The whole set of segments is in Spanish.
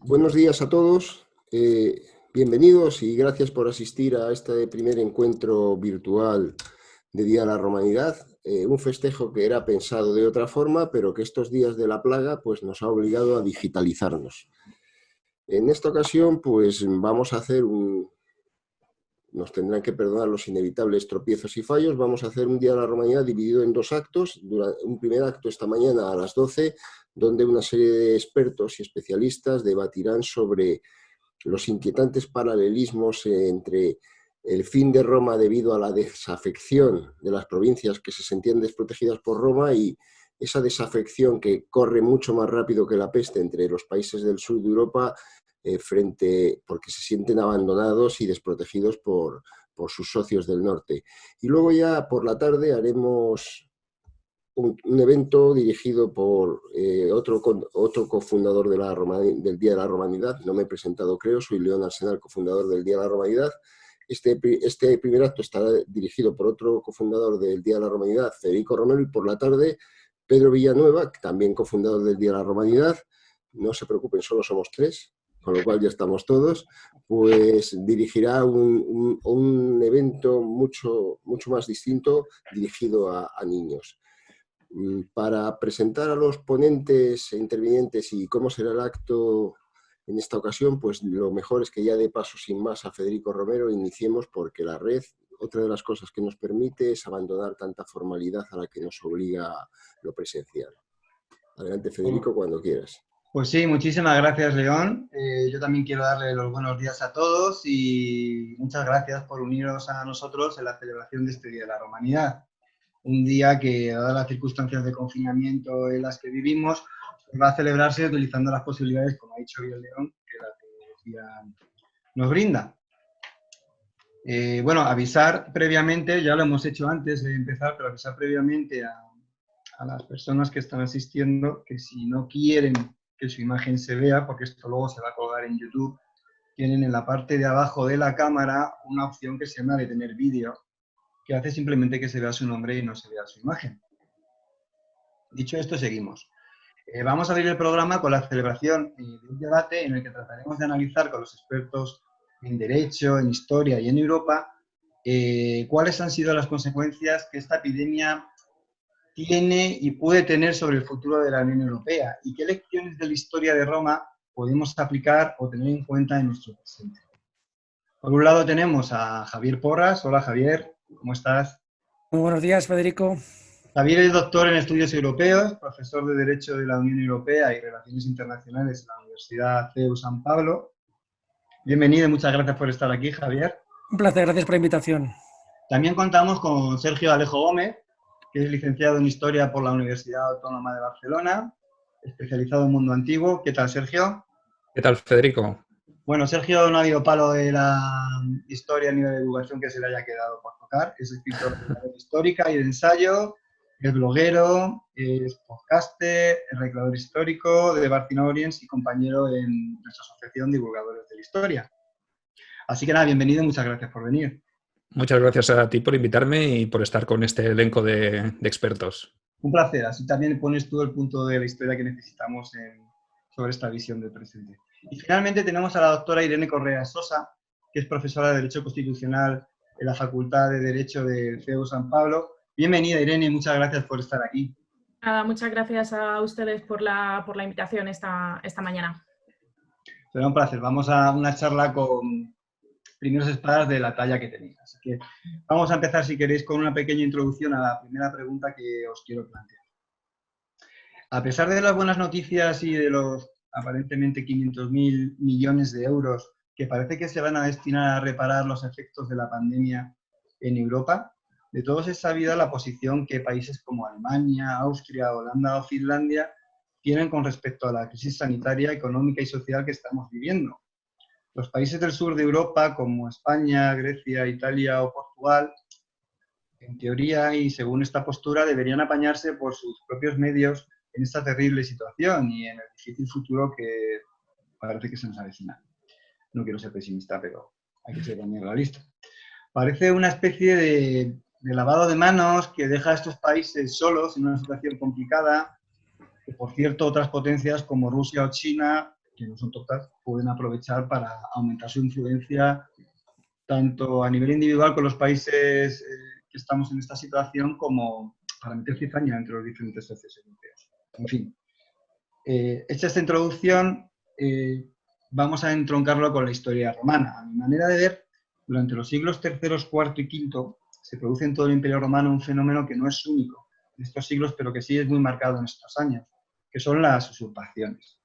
Buenos días a todos, bienvenidos y gracias por asistir a este primer encuentro virtual de Día de la Romanidad, un festejo que era pensado de otra forma, pero que estos días de la plaga pues, nos ha obligado a digitalizarnos. En esta ocasión pues vamos a hacer nos tendrán que perdonar los inevitables tropiezos y fallos. Vamos a hacer un Día de la Romanidad dividido en dos actos. Un primer acto esta mañana a las 12, donde una serie de expertos y especialistas debatirán sobre los inquietantes paralelismos entre el fin de Roma debido a la desafección de las provincias que se sentían desprotegidas por Roma y esa desafección que corre mucho más rápido que la peste entre los países del sur de Europa porque se sienten abandonados y desprotegidos por sus socios del norte. Y luego ya por la tarde haremos un evento dirigido por otro cofundador del Día de la Romanidad. No me he presentado, creo, soy León Arsenal, cofundador del Día de la Romanidad. Este primer acto estará dirigido por otro cofundador del Día de la Romanidad, Federico Romero, y por la tarde Pedro Villanueva, también cofundador del Día de la Romanidad. No se preocupen, solo somos tres, con lo cual ya estamos todos, pues dirigirá un evento mucho más distinto dirigido a niños. Para presentar a los ponentes e intervinientes y cómo será el acto en esta ocasión, pues lo mejor es que ya de paso sin más a Federico Romero iniciemos, porque la red, otra de las cosas que nos permite es abandonar tanta formalidad a la que nos obliga lo presencial. Adelante, Federico, cuando quieras. Pues sí, muchísimas gracias, León. Yo también quiero darle los buenos días a todos y muchas gracias por uniros a nosotros en la celebración de este Día de la Romanidad. Un día que, dadas las circunstancias de confinamiento en las que vivimos, va a celebrarse utilizando las posibilidades, como ha dicho bien León, que la tecnología nos brinda. Bueno, avisar previamente, ya lo hemos hecho antes de empezar, pero avisar previamente a las personas que están asistiendo que si no quieren que su imagen se vea, porque esto luego se va a colgar en YouTube, tienen en la parte de abajo de la cámara una opción que se llama detener vídeo, que hace simplemente que se vea su nombre y no se vea su imagen. Dicho esto, seguimos. Vamos a abrir el programa con la celebración de un debate en el que trataremos de analizar con los expertos en Derecho, en Historia y en Europa cuáles han sido las consecuencias que esta epidemia tiene y puede tener sobre el futuro de la Unión Europea y qué lecciones de la historia de Roma podemos aplicar o tener en cuenta en nuestro presente. Por un lado tenemos a Javier Porras. Hola, Javier, ¿cómo estás? Muy buenos días, Federico. Javier es doctor en estudios europeos, profesor de Derecho de la Unión Europea y Relaciones Internacionales en la Universidad CEU San Pablo. Bienvenido y muchas gracias por estar aquí, Javier. Un placer, gracias por la invitación. También contamos con Sergio Alejo Gómez, que es licenciado en Historia por la Universidad Autónoma de Barcelona, especializado en mundo antiguo. ¿Qué tal, Sergio? ¿Qué tal, Federico? Bueno, Sergio no ha habido palo de la historia ni de divulgación que se le haya quedado por tocar. Es escritor de novela histórica y de ensayo, es bloguero, es podcaster, es recreador histórico de Barcina Oriens y compañero en nuestra asociación Divulgadores de la Historia. Así que nada, bienvenido y muchas gracias por venir. Muchas gracias a ti por invitarme y por estar con este elenco de expertos. Un placer, así también pones tú el punto de la historia que necesitamos sobre esta visión del presente. Y finalmente tenemos a la doctora Irene Correa Sosa, que es profesora de Derecho Constitucional en la Facultad de Derecho de CEU San Pablo. Bienvenida, Irene, y muchas gracias por estar aquí. Muchas gracias a ustedes por la invitación esta mañana. Será un placer. Vamos a una charla con primeros espadas de la talla que tenéis. Así que vamos a empezar, si queréis, con una pequeña introducción a la primera pregunta que os quiero plantear. A pesar de las buenas noticias y de los aparentemente 500.000 millones de euros que parece que se van a destinar a reparar los efectos de la pandemia en Europa, de todos es sabida la posición que países como Alemania, Austria, Holanda o Finlandia tienen con respecto a la crisis sanitaria, económica y social que estamos viviendo. Los países del sur de Europa, como España, Grecia, Italia o Portugal, en teoría y según esta postura, deberían apañarse por sus propios medios en esta terrible situación y en el difícil futuro que parece que se nos avecina. No quiero ser pesimista, pero hay que ser también realista. Parece una especie de lavado de manos que deja a estos países solos en una situación complicada, que por cierto otras potencias como Rusia o China que no son todas, pueden aprovechar para aumentar su influencia tanto a nivel individual con los países que estamos en esta situación como para meter cizaña entre los diferentes socios europeos. En fin, hecha esta introducción, vamos a entroncarlo con la historia romana. A mi manera de ver, durante los siglos III, IV y V se produce en todo el Imperio Romano un fenómeno que no es único en estos siglos, pero que sí es muy marcado en estos años, que son las usurpaciones.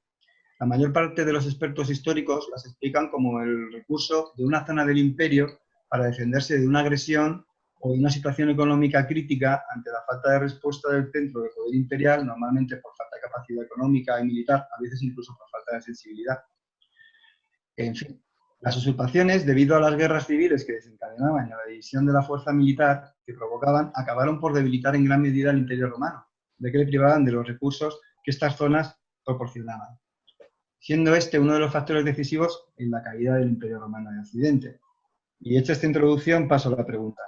La mayor parte de los expertos históricos las explican como el recurso de una zona del imperio para defenderse de una agresión o de una situación económica crítica ante la falta de respuesta del centro de poder imperial, normalmente por falta de capacidad económica y militar, a veces incluso por falta de sensibilidad. En fin, las usurpaciones, debido a las guerras civiles que desencadenaban y a la división de la fuerza militar que provocaban, acabaron por debilitar en gran medida el Imperio Romano, de que le privaban de los recursos que estas zonas proporcionaban, siendo este uno de los factores decisivos en la caída del Imperio Romano de Occidente. Y hecha esta introducción, paso a la pregunta.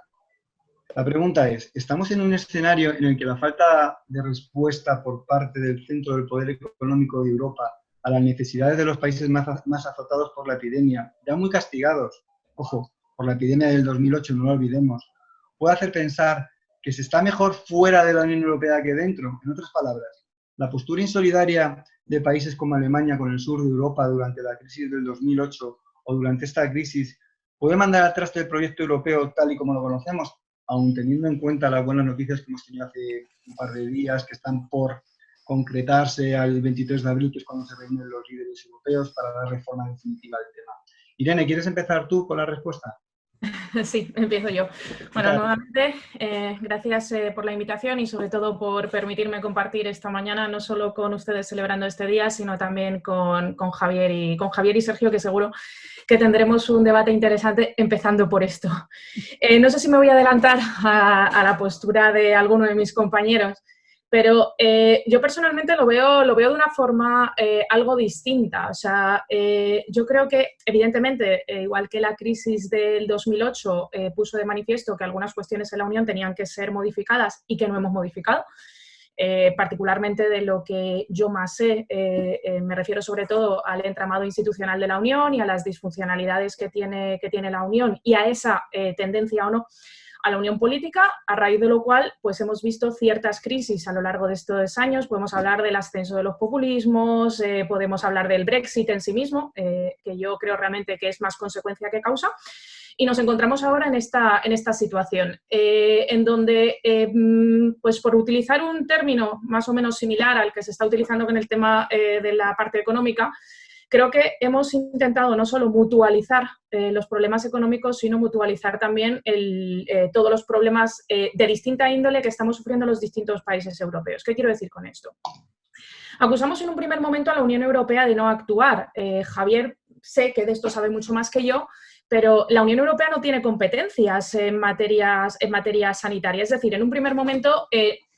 La pregunta es, ¿estamos en un escenario en el que la falta de respuesta por parte del centro del poder económico de Europa a las necesidades de los países más azotados por la epidemia, ya muy castigados, ojo, por la epidemia del 2008, no lo olvidemos, puede hacer pensar que se está mejor fuera de la Unión Europea que dentro? En otras palabras, la postura insolidaria de países como Alemania con el sur de Europa durante la crisis del 2008 o durante esta crisis puede mandar al traste el proyecto europeo tal y como lo conocemos, aun teniendo en cuenta las buenas noticias que hemos tenido hace un par de días, que están por concretarse al 23 de abril, que es cuando se reúnen los líderes europeos para dar reforma definitiva del tema. Irene, ¿quieres empezar tú con la respuesta? Sí, empiezo yo. Bueno, nuevamente, gracias por la invitación y sobre todo por permitirme compartir esta mañana, no solo con ustedes celebrando este día, sino también con Javier y Sergio, que seguro que tendremos un debate interesante empezando por esto. No sé si me voy a adelantar a la postura de alguno de mis compañeros, pero yo personalmente lo veo de una forma algo distinta. O sea, yo creo que, evidentemente, igual que la crisis del 2008 puso de manifiesto que algunas cuestiones en la Unión tenían que ser modificadas y que no hemos modificado, particularmente de lo que yo más sé, me refiero sobre todo al entramado institucional de la Unión y a las disfuncionalidades que tiene la Unión y a esa tendencia o no a la unión política, a raíz de lo cual pues hemos visto ciertas crisis a lo largo de estos años. Podemos hablar del ascenso de los populismos, podemos hablar del Brexit en sí mismo, que yo creo realmente que es más consecuencia que causa, y nos encontramos ahora en esta situación, en donde, pues por utilizar un término más o menos similar al que se está utilizando con el tema de la parte económica, creo que hemos intentado no solo mutualizar los problemas económicos, sino mutualizar también todos los problemas de distinta índole que estamos sufriendo los distintos países europeos. ¿Qué quiero decir con esto? Acusamos en un primer momento a la Unión Europea de no actuar. Javier, sé que de esto sabe mucho más que yo, pero la Unión Europea no tiene competencias en materia sanitaria. Es decir, en un primer momento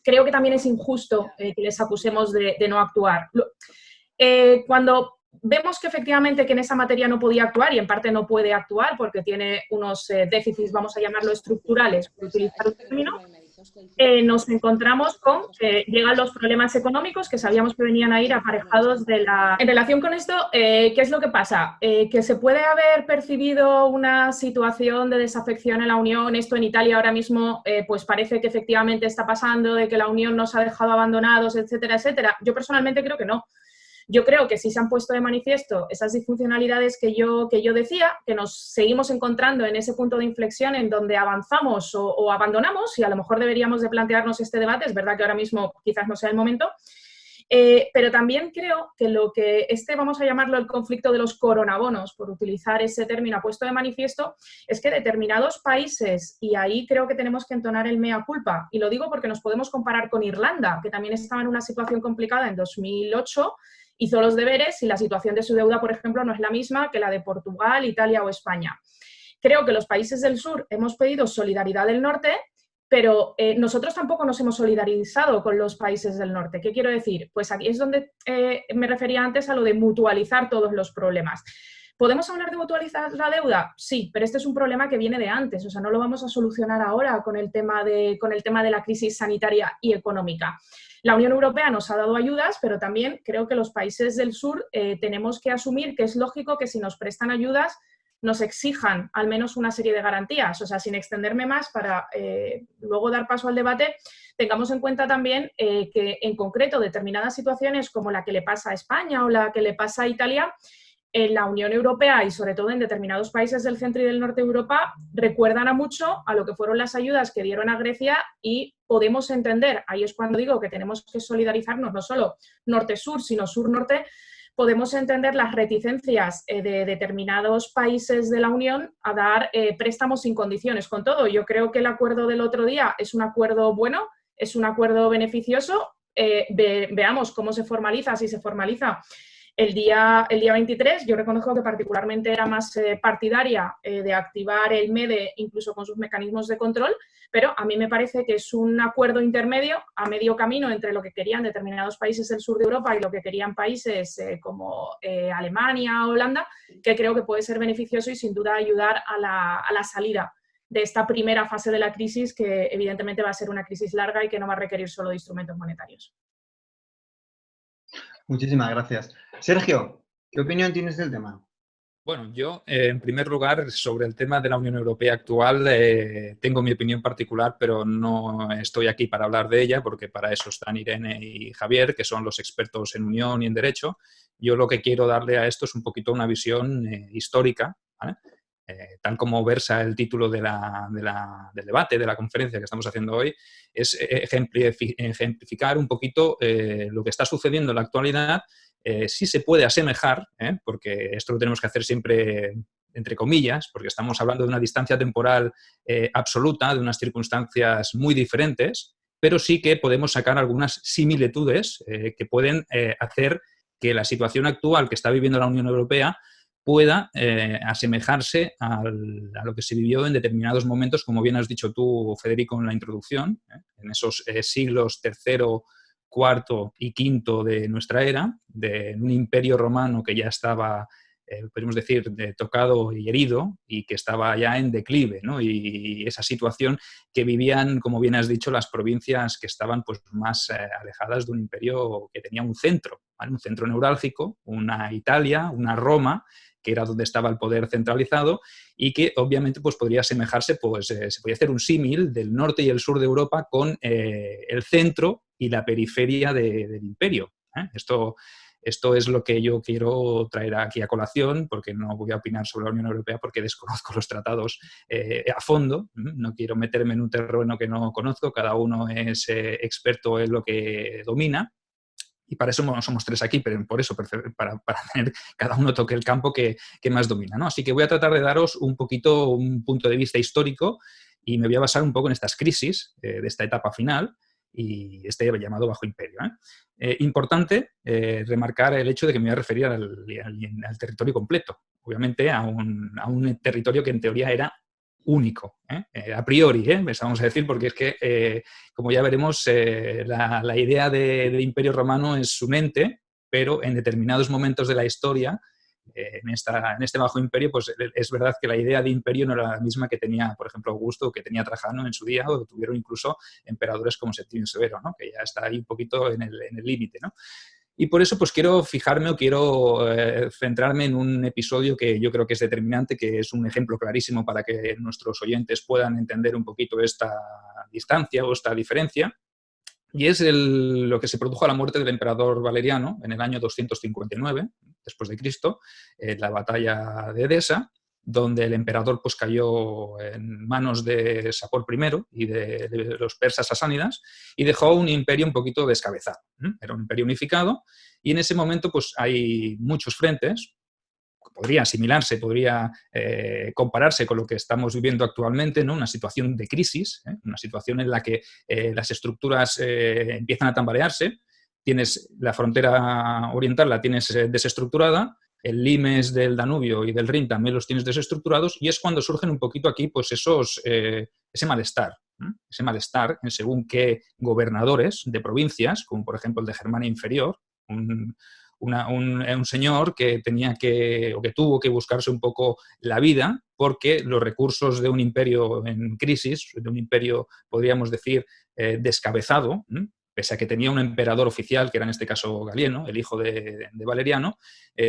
creo que también es injusto que les acusemos de no actuar. Cuando vemos que efectivamente que en esa materia no podía actuar y en parte no puede actuar porque tiene unos déficits, vamos a llamarlo estructurales, por utilizar un término, nos encontramos con que llegan los problemas económicos que sabíamos que venían a ir aparejados de la... En relación con esto, ¿qué es lo que pasa? Que se puede haber percibido una situación de desafección en la Unión. Esto en Italia ahora mismo pues parece que efectivamente está pasando, de que la Unión nos ha dejado abandonados, etcétera, etcétera. Yo personalmente creo que no. Yo creo que sí se han puesto de manifiesto esas disfuncionalidades que yo decía, que nos seguimos encontrando en ese punto de inflexión en donde avanzamos o abandonamos, y a lo mejor deberíamos de plantearnos este debate. Es verdad que ahora mismo quizás no sea el momento, pero también creo que lo que vamos a llamarlo el conflicto de los coronabonos, por utilizar ese término, ha puesto de manifiesto, es que determinados países, y ahí creo que tenemos que entonar el mea culpa, y lo digo porque nos podemos comparar con Irlanda, que también estaba en una situación complicada en 2008, hizo los deberes y la situación de su deuda, por ejemplo, no es la misma que la de Portugal, Italia o España. Creo que los países del sur hemos pedido solidaridad del norte, pero nosotros tampoco nos hemos solidarizado con los países del norte. ¿Qué quiero decir? Pues aquí es donde me refería antes a lo de mutualizar todos los problemas. ¿Podemos hablar de mutualizar la deuda? Sí, pero este es un problema que viene de antes, o sea, no lo vamos a solucionar ahora con el tema de la crisis sanitaria y económica. La Unión Europea nos ha dado ayudas, pero también creo que los países del sur tenemos que asumir que es lógico que si nos prestan ayudas nos exijan al menos una serie de garantías. O sea, sin extenderme más para luego dar paso al debate, tengamos en cuenta también que en concreto determinadas situaciones como la que le pasa a España o la que le pasa a Italia, en la Unión Europea y sobre todo en determinados países del centro y del norte de Europa recuerdan a mucho a lo que fueron las ayudas que dieron a Grecia y podemos entender, ahí es cuando digo que tenemos que solidarizarnos no solo norte-sur, sino sur-norte, podemos entender las reticencias de determinados países de la Unión a dar préstamos sin condiciones. Con todo, yo creo que el acuerdo del otro día es un acuerdo bueno, es un acuerdo beneficioso. Veamos cómo se formaliza, si se formaliza el día 23. Yo reconozco que particularmente era más partidaria de activar el MEDE incluso con sus mecanismos de control, pero a mí me parece que es un acuerdo intermedio a medio camino entre lo que querían determinados países del sur de Europa y lo que querían países como Alemania o Holanda, que creo que puede ser beneficioso y sin duda ayudar a la salida de esta primera fase de la crisis, que evidentemente va a ser una crisis larga y que no va a requerir solo de instrumentos monetarios. Muchísimas gracias. Sergio, ¿qué opinión tienes del tema? Bueno, yo, en primer lugar, sobre el tema de la Unión Europea actual, tengo mi opinión particular, pero no estoy aquí para hablar de ella, porque para eso están Irene y Javier, que son los expertos en Unión y en Derecho. Yo lo que quiero darle a esto es un poquito una visión histórica, ¿vale? Tal como versa el título del debate, de la conferencia que estamos haciendo hoy, es ejemplificar un poquito lo que está sucediendo en la actualidad. Sí se puede asemejar, porque esto lo tenemos que hacer siempre entre comillas, porque estamos hablando de una distancia temporal absoluta, de unas circunstancias muy diferentes, pero sí que podemos sacar algunas similitudes que pueden hacer que la situación actual que está viviendo la Unión Europea pueda asemejarse a lo que se vivió en determinados momentos, como bien has dicho tú, Federico, en la introducción, en esos siglos III, IV y V de nuestra era, de un imperio romano que ya estaba, podemos decir, tocado y herido y que estaba ya en declive, ¿no? Y esa situación que vivían, como bien has dicho, las provincias que estaban pues, más alejadas de un imperio que tenía un centro, ¿vale? Un centro neurálgico, una Italia, una Roma, que era donde estaba el poder centralizado y que obviamente pues, podría asemejarse, pues se podía hacer un símil del norte y el sur de Europa con el centro y la periferia del imperio. Esto es lo que yo quiero traer aquí a colación, porque no voy a opinar sobre la Unión Europea porque desconozco los tratados a fondo. No quiero meterme en un terreno que no conozco, cada uno es experto en lo que domina. Y para eso somos tres aquí, pero por eso, para tener cada uno toque el campo que más domina, ¿no? Así que voy a tratar de daros un poquito un punto de vista histórico y me voy a basar un poco en estas crisis de esta etapa final y este llamado Bajo Imperio. Importante remarcar el hecho de que me voy a referir al territorio completo, obviamente a un territorio que en teoría era único, a priori, vamos a decir, porque es que, como ya veremos, la idea de imperio romano es un ente, pero en determinados momentos de la historia, en este Bajo Imperio, pues es verdad que la idea de imperio no era la misma que tenía, por ejemplo, Augusto o que tenía Trajano en su día, o que tuvieron incluso emperadores como Septimio Severo, ¿no? Que ya está ahí un poquito en el límite, ¿no? Y por eso pues quiero fijarme o quiero centrarme en un episodio que yo creo que es determinante, que es un ejemplo clarísimo para que nuestros oyentes puedan entender un poquito esta distancia o esta diferencia. Y es lo que se produjo a la muerte del emperador Valeriano en el año 259 después de Cristo, en la batalla de Edesa, donde el emperador pues, cayó en manos de Sapor I y de los persas sasánidas y dejó un imperio un poquito descabezado. Era un imperio unificado y en ese momento pues, hay muchos frentes. Podría asimilarse, podría compararse con lo que estamos viviendo actualmente, ¿no? Una situación de crisis, una situación en la que las estructuras empiezan a tambalearse. Tienes la frontera oriental, la tienes desestructurada, el limes del Danubio y del Rin también los tienes desestructurados y es cuando surgen un poquito aquí pues ese malestar. Ese malestar en según qué gobernadores de provincias, como por ejemplo el de Germania Inferior, un señor que tenía o que tuvo que buscarse un poco la vida porque los recursos de un imperio en crisis, de un imperio, podríamos decir, descabezado, pese a que tenía un emperador oficial, que era en este caso Galieno, el hijo de Valeriano,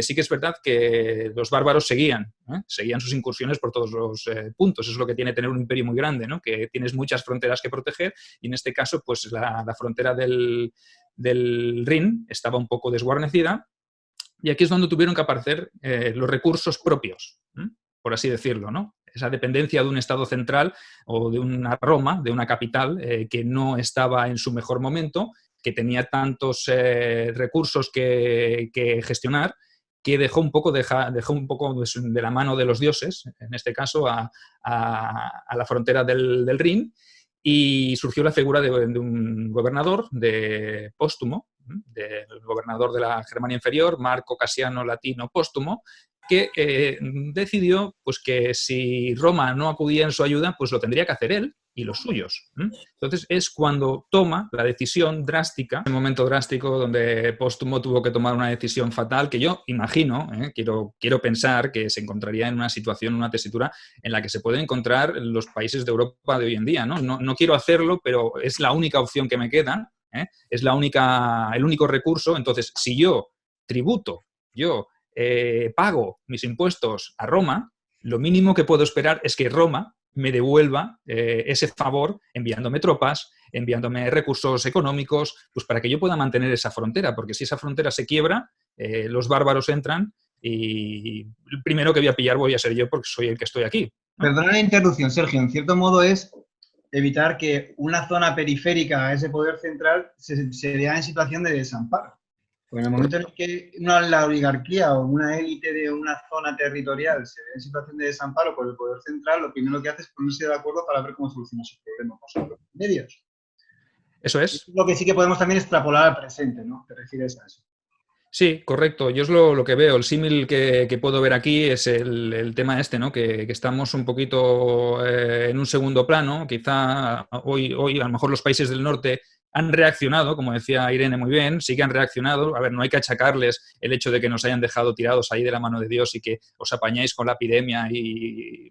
sí que es verdad que los bárbaros seguían sus incursiones por todos los puntos. Eso es lo que tiene tener un imperio muy grande, ¿no? Que tienes muchas fronteras que proteger y en este caso pues la frontera del Rin estaba un poco desguarnecida y aquí es donde tuvieron que aparecer los recursos propios, por así decirlo, ¿no? Esa dependencia de un Estado central o de una Roma, de una capital, que no estaba en su mejor momento, que tenía tantos recursos que gestionar, que dejó un poco de la mano de los dioses, en este caso a la frontera del Rin, y surgió la figura de un gobernador, de Póstumo, del gobernador de la Germania Inferior, Marco Casiano Latino Póstumo, que decidió pues, que si Roma no acudía en su ayuda, pues lo tendría que hacer él y los suyos. Entonces es cuando toma la decisión drástica, un momento drástico donde Póstumo tuvo que tomar una decisión fatal que yo imagino, quiero pensar que se encontraría en una situación, una tesitura en la que se pueden encontrar los países de Europa de hoy en día. No quiero hacerlo, pero es la única opción que me queda, es el único recurso. Entonces, si yo tributo, pago mis impuestos a Roma, lo mínimo que puedo esperar es que Roma me devuelva ese favor enviándome tropas, enviándome recursos económicos, pues para que yo pueda mantener esa frontera, porque si esa frontera se quiebra, los bárbaros entran y el primero que voy a ser yo porque soy el que estoy aquí, ¿no? Perdona la interrupción, Sergio. En cierto modo es evitar que una zona periférica a ese poder central se vea en situación de desamparo. Porque en el momento en el que la oligarquía o una élite de una zona territorial se ve en situación de desamparo por el poder central, lo primero que hace es ponerse de acuerdo para ver cómo soluciona su problema con los medios. Eso es. Lo que sí que podemos también extrapolar al presente, ¿no? ¿Te refieres a eso? Sí, correcto. Yo es lo que veo. El símil que puedo ver aquí es el tema este, ¿no? Que estamos un poquito en un segundo plano. Quizá hoy a lo mejor los países del norte han reaccionado, como decía Irene muy bien, sí que han reaccionado. A ver, no hay que achacarles el hecho de que nos hayan dejado tirados ahí de la mano de Dios y que os apañáis con la epidemia y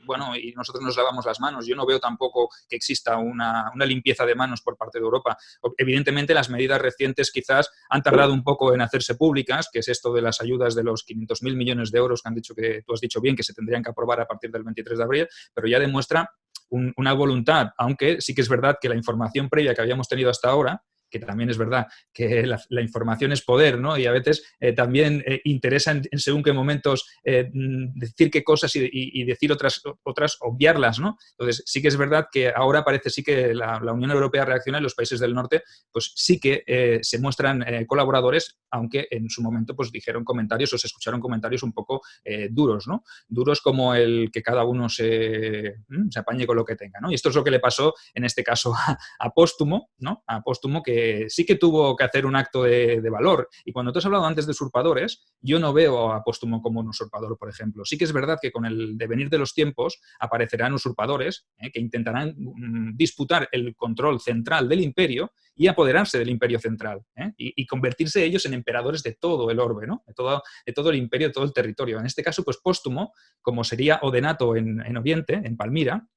nosotros nos lavamos las manos. Yo no veo tampoco que exista una limpieza de manos por parte de Europa. Evidentemente, las medidas recientes quizás han tardado un poco en hacerse públicas, que es esto de las ayudas de los 500.000 millones de euros que tú has dicho bien, que se tendrían que aprobar a partir del 23 de abril, pero ya demuestra una voluntad, aunque sí que es verdad que la información previa que habíamos tenido hasta ahora, que también es verdad que la información es poder, ¿no? Y a veces también interesa en según qué momentos decir qué cosas y decir otras, obviarlas, ¿no? Entonces, sí que es verdad que ahora parece sí que la Unión Europea reacciona y los países del norte pues sí que se muestran colaboradores, aunque en su momento pues dijeron comentarios o se escucharon comentarios un poco duros, ¿no? Duros como el que cada uno se apañe con lo que tenga, ¿no? Y esto es lo que le pasó en este caso a Póstumo, ¿no? A Póstumo, que sí que tuvo que hacer un acto de valor. Y cuando tú has hablado antes de usurpadores, yo no veo a Póstumo como un usurpador, por ejemplo. Sí que es verdad que con el devenir de los tiempos aparecerán usurpadores que intentarán disputar el control central del imperio y apoderarse del imperio central y convertirse ellos en emperadores de todo el orbe, ¿no? de todo el imperio, de todo el territorio. En este caso, pues Póstumo, como sería Odenato en Oriente, en Palmira,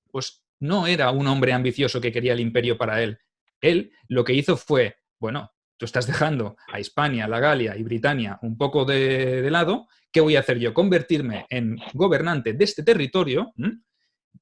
pues no era un hombre ambicioso que quería el imperio para él. Él lo que hizo fue, bueno, tú estás dejando a Hispania, la Galia y Britania un poco de lado, ¿qué voy a hacer yo? Convertirme en gobernante de este territorio,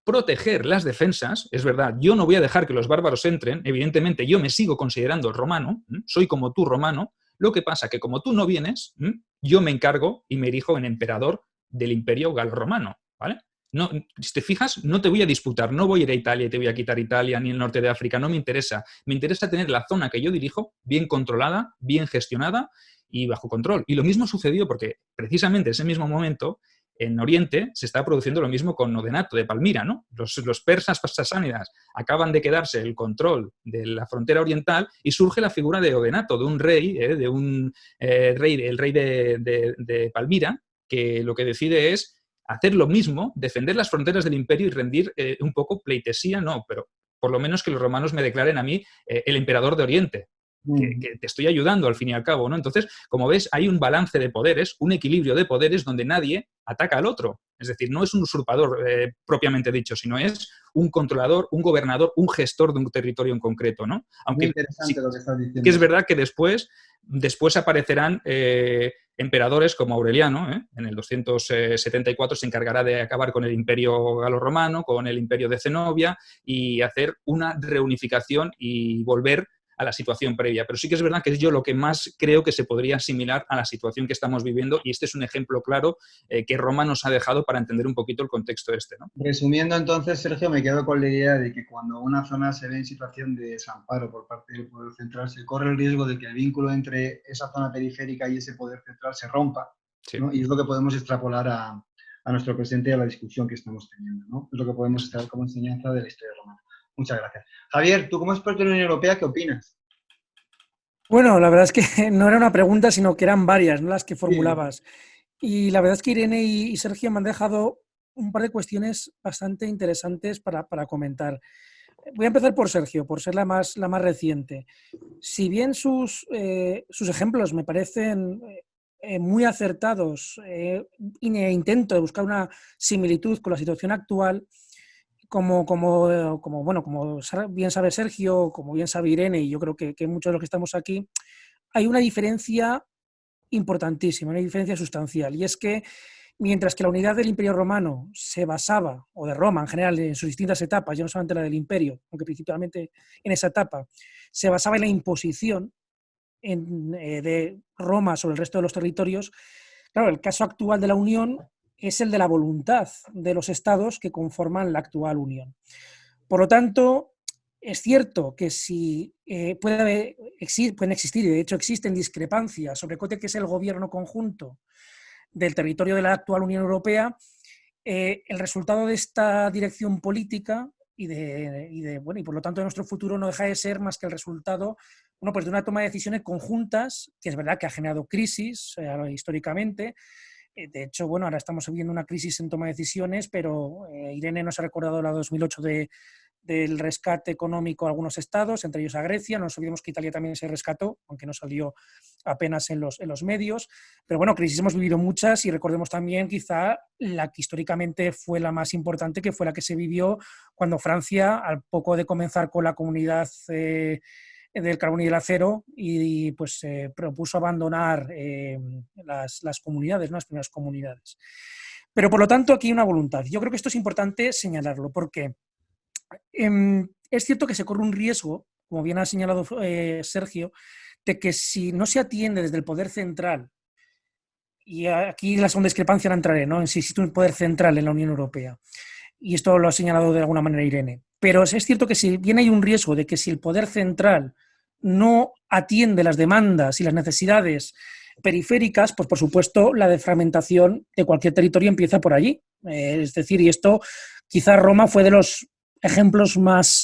proteger las defensas, es verdad, yo no voy a dejar que los bárbaros entren, evidentemente yo me sigo considerando romano, soy como tú romano, lo que pasa que como tú no vienes, yo me encargo y me erijo en emperador del imperio galo-romano, ¿vale? No, si te fijas, no te voy a disputar, no voy a ir a Italia y te voy a quitar Italia ni el norte de África, no me interesa. Me interesa tener la zona que yo dirijo bien controlada, bien gestionada y bajo control. Y lo mismo sucedió porque precisamente en ese mismo momento en Oriente se está produciendo lo mismo con Odenato de Palmira, ¿no? Los persas sasánidas acaban de quedarse el control de la frontera oriental y surge la figura de Odenato, de un rey, el rey de Palmira, que lo que decide es hacer lo mismo, defender las fronteras del imperio y rendir un poco pleitesía, no, pero por lo menos que los romanos me declaren a mí el emperador de Oriente. que te estoy ayudando al fin y al cabo, ¿no? Entonces, como ves, hay un balance de poderes, un equilibrio de poderes donde nadie ataca al otro. Es decir, no es un usurpador propiamente dicho, sino es un controlador, un gobernador, un gestor de un territorio en concreto, ¿no? Aunque muy interesante lo que estás diciendo. que es verdad que después aparecerán emperadores como Aureliano, en el 274 se encargará de acabar con el imperio galo-romano, con el imperio de Zenobia y hacer una reunificación y volver a la situación previa. Pero sí que es verdad que es yo lo que más creo que se podría asimilar a la situación que estamos viviendo y este es un ejemplo claro que Roma nos ha dejado para entender un poquito el contexto este, ¿no? Resumiendo entonces, Sergio, me quedo con la idea de que cuando una zona se ve en situación de desamparo por parte del poder central, se corre el riesgo de que el vínculo entre esa zona periférica y ese poder central se rompa, Sí. ¿no? Y es lo que podemos extrapolar a nuestro presente y a la discusión que estamos teniendo, ¿no? Es lo que podemos extraer como enseñanza de la historia romana. Muchas gracias. Javier, tú como experto en la Unión Europea, ¿qué opinas? Bueno, la verdad es que no era una pregunta, sino que eran varias, ¿no?, las que formulabas. Y la verdad es que Irene y Sergio me han dejado un par de cuestiones bastante interesantes para comentar. Voy a empezar por Sergio, por ser la más reciente. Si bien sus ejemplos me parecen muy acertados, intento de buscar una similitud con la situación actual, como bien sabe Sergio, como bien sabe Irene, y yo creo que muchos de los que estamos aquí, hay una diferencia importantísima, una diferencia sustancial, y es que mientras que la unidad del Imperio Romano se basaba, o de Roma en general, en sus distintas etapas, ya no solamente la del Imperio, aunque principalmente en esa etapa, se basaba en la imposición de Roma sobre el resto de los territorios, claro, el caso actual de la Unión es el de la voluntad de los estados que conforman la actual Unión. Por lo tanto, es cierto que si pueden existir, y de hecho existen discrepancias sobre qué es el gobierno conjunto del territorio de la actual Unión Europea, el resultado de esta dirección política y por lo tanto de nuestro futuro no deja de ser más que el resultado pues de una toma de decisiones conjuntas, que es verdad que ha generado crisis históricamente. De hecho, ahora estamos viviendo una crisis en toma de decisiones, pero Irene nos ha recordado la 2008 del rescate económico a algunos estados, entre ellos a Grecia. No nos olvidemos que Italia también se rescató, aunque no salió apenas en los medios. Pero crisis hemos vivido muchas y recordemos también quizá la que históricamente fue la más importante, que fue la que se vivió cuando Francia, al poco de comenzar con la comunidad del carbón y del acero, y pues propuso abandonar las comunidades, ¿no?, las primeras comunidades. Pero por lo tanto aquí hay una voluntad. Yo creo que esto es importante señalarlo, porque es cierto que se corre un riesgo, como bien ha señalado Sergio, de que si no se atiende desde el poder central, y aquí la segunda discrepancia la entraré, ¿no?, en si existe un poder central en la Unión Europea, y esto lo ha señalado de alguna manera Irene, pero es cierto que si bien hay un riesgo de que si el poder central no atiende las demandas y las necesidades periféricas, pues por supuesto la defragmentación de cualquier territorio empieza por allí. Es decir, y esto quizá Roma fue de los ejemplos más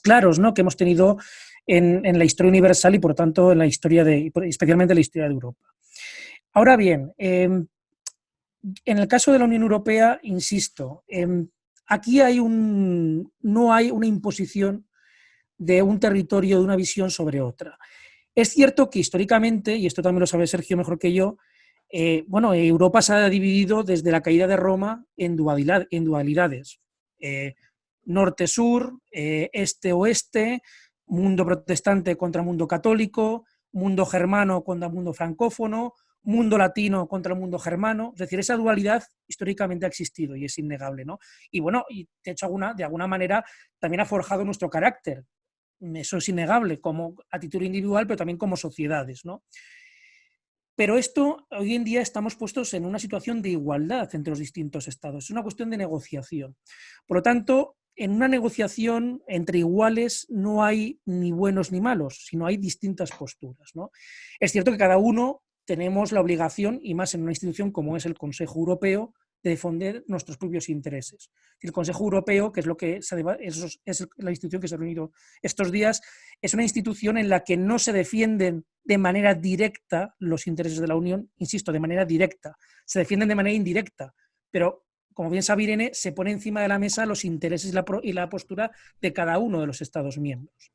claros, ¿no?, que hemos tenido en la historia universal y por tanto en la historia especialmente en la historia de Europa. Ahora bien, en el caso de la Unión Europea, insisto, aquí no hay una imposición de un territorio, de una visión sobre otra. Es cierto que históricamente, y esto también lo sabe Sergio mejor que yo, Europa se ha dividido desde la caída de Roma en dualidades. Norte-sur, este-oeste, mundo protestante contra mundo católico, mundo germano contra mundo francófono, mundo latino contra el mundo germano. Es decir, esa dualidad históricamente ha existido y es innegable, ¿no? Y de hecho, de alguna manera también ha forjado nuestro carácter. Eso es innegable, como a título individual, pero también como sociedades, ¿no? Pero hoy en día estamos puestos en una situación de igualdad entre los distintos estados. Es una cuestión de negociación. Por lo tanto, en una negociación entre iguales no hay ni buenos ni malos, sino hay distintas posturas, ¿no? Es cierto que cada uno tenemos la obligación, y más en una institución como es el Consejo Europeo, de defender nuestros propios intereses. El Consejo Europeo, que es la institución que se ha reunido estos días, es una institución en la que no se defienden de manera directa los intereses de la Unión, insisto, de manera directa, se defienden de manera indirecta, pero como bien sabe Irene, se pone encima de la mesa los intereses y la postura de cada uno de los Estados miembros.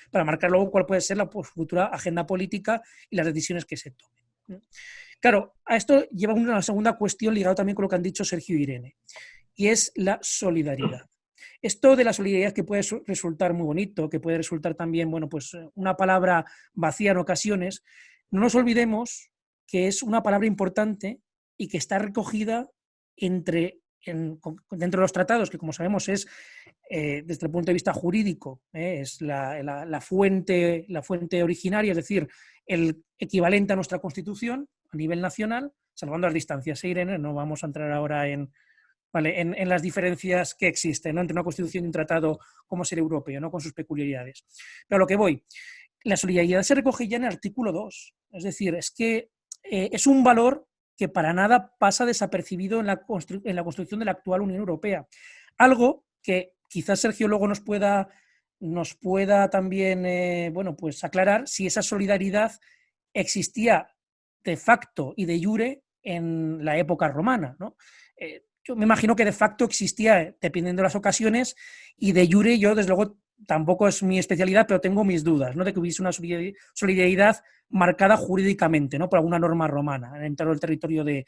para marcar luego cuál puede ser la futura agenda política y las decisiones que se tomen. Claro, a esto lleva una segunda cuestión ligada también con lo que han dicho Sergio e Irene, y es la solidaridad. Esto de la solidaridad que puede resultar muy bonito, que puede resultar también, bueno, pues una palabra vacía en ocasiones, no nos olvidemos que es una palabra importante y que está recogida dentro de los tratados, que como sabemos es, desde el punto de vista jurídico, es la fuente originaria, es decir, el equivalente a nuestra Constitución a nivel nacional, salvando las distancias, Irene, no vamos a entrar ahora en las diferencias que existen, ¿no?, entre una Constitución y un tratado como ser europeo, ¿no?, con sus peculiaridades. Pero a lo que voy, la solidaridad se recoge ya en el artículo 2, es decir, es que es un valor que para nada pasa desapercibido en la construcción de la actual Unión Europea. Algo que quizás Sergio luego nos pueda también bueno, pues aclarar si esa solidaridad existía de facto y de jure en la época romana, ¿no? Yo me imagino que de facto existía, dependiendo de las ocasiones, y de jure yo, desde luego, tampoco es mi especialidad, pero tengo mis dudas, ¿no?, de que hubiese una solidaridad marcada jurídicamente, ¿no?, por alguna norma romana en todo el territorio, del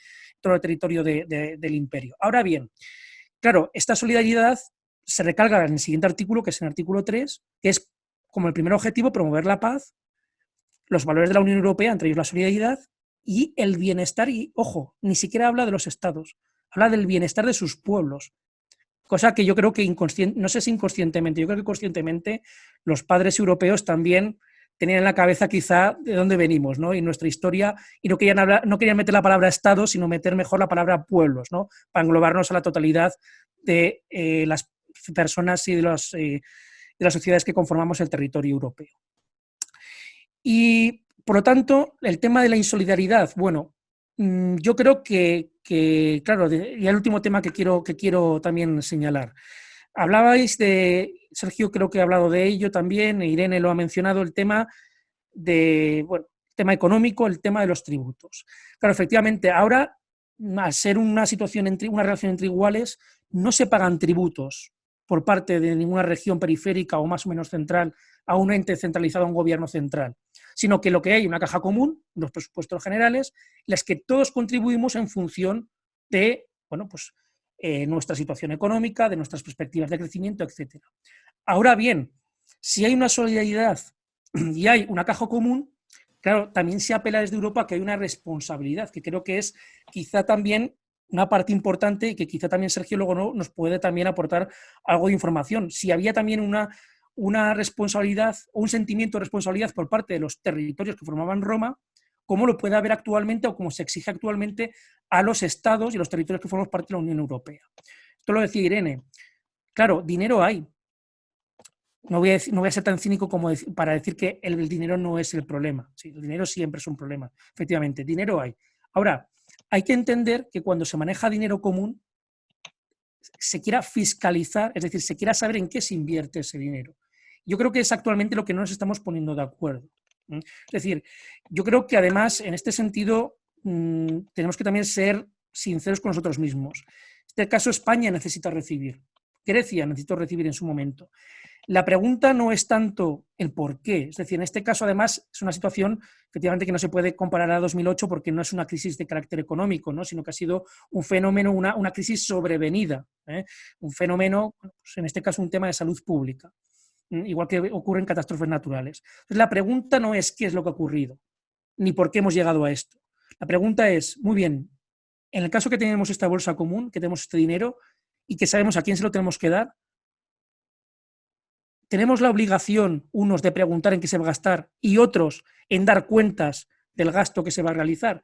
imperio. Ahora bien, claro, esta solidaridad se recalca en el siguiente artículo, que es en el artículo 3, que es como el primer objetivo promover la paz, los valores de la Unión Europea, entre ellos la solidaridad, y el bienestar, y ojo, ni siquiera habla de los estados, habla del bienestar de sus pueblos, cosa que yo creo que no sé si inconscientemente, yo creo que conscientemente los padres europeos también tenían en la cabeza quizá de dónde venimos, ¿no?, y nuestra historia, y no querían meter la palabra Estado, sino meter mejor la palabra pueblos, ¿no?, para englobarnos a la totalidad de las personas y de las sociedades que conformamos el territorio europeo. Y, por lo tanto, el tema de la insolidaridad, bueno, yo creo que claro, y el último tema que quiero también señalar. Hablabais de, Sergio creo que ha hablado de ello también, Irene lo ha mencionado, el tema tema económico, el tema de los tributos. Claro, efectivamente, ahora, al ser una relación entre iguales, no se pagan tributos por parte de ninguna región periférica o más o menos central a un ente centralizado, a un gobierno central, sino que lo que hay, una caja común, los presupuestos generales, las que todos contribuimos en función de, bueno, pues, nuestra situación económica, de nuestras perspectivas de crecimiento, etc. Ahora bien, si hay una solidaridad y hay una caja común, claro, también se apela desde Europa que hay una responsabilidad, que creo que es quizá también una parte importante y que quizá también Sergio luego nos puede también aportar algo de información. Si había también una responsabilidad o un sentimiento de responsabilidad por parte de los territorios que formaban Roma, como lo puede haber actualmente o como se exige actualmente a los estados y los territorios que formamos parte de la Unión Europea. Esto lo decía Irene. Claro, dinero hay. No voy a ser tan cínico como para decir que el dinero no es el problema. Sí, el dinero siempre es un problema. Efectivamente, dinero hay. Ahora, hay que entender que cuando se maneja dinero común, se quiera fiscalizar, es decir, se quiera saber en qué se invierte ese dinero. Yo creo que es actualmente lo que no nos estamos poniendo de acuerdo. Es decir, yo creo que además, en este sentido, tenemos que también ser sinceros con nosotros mismos. En este caso, España necesita recibir. Grecia necesitó recibir en su momento. La pregunta no es tanto el por qué, es decir, en este caso además es una situación efectivamente que no se puede comparar a 2008 porque no es una crisis de carácter económico, ¿no?, sino que ha sido un fenómeno, una crisis sobrevenida, un fenómeno, pues en este caso un tema de salud pública, igual que ocurre en catástrofes naturales. Entonces la pregunta no es qué es lo que ha ocurrido, ni por qué hemos llegado a esto. La pregunta es, muy bien, en el caso que tenemos esta bolsa común, que tenemos este dinero y que sabemos a quién se lo tenemos que dar, tenemos la obligación, unos, de preguntar en qué se va a gastar y otros en dar cuentas del gasto que se va a realizar.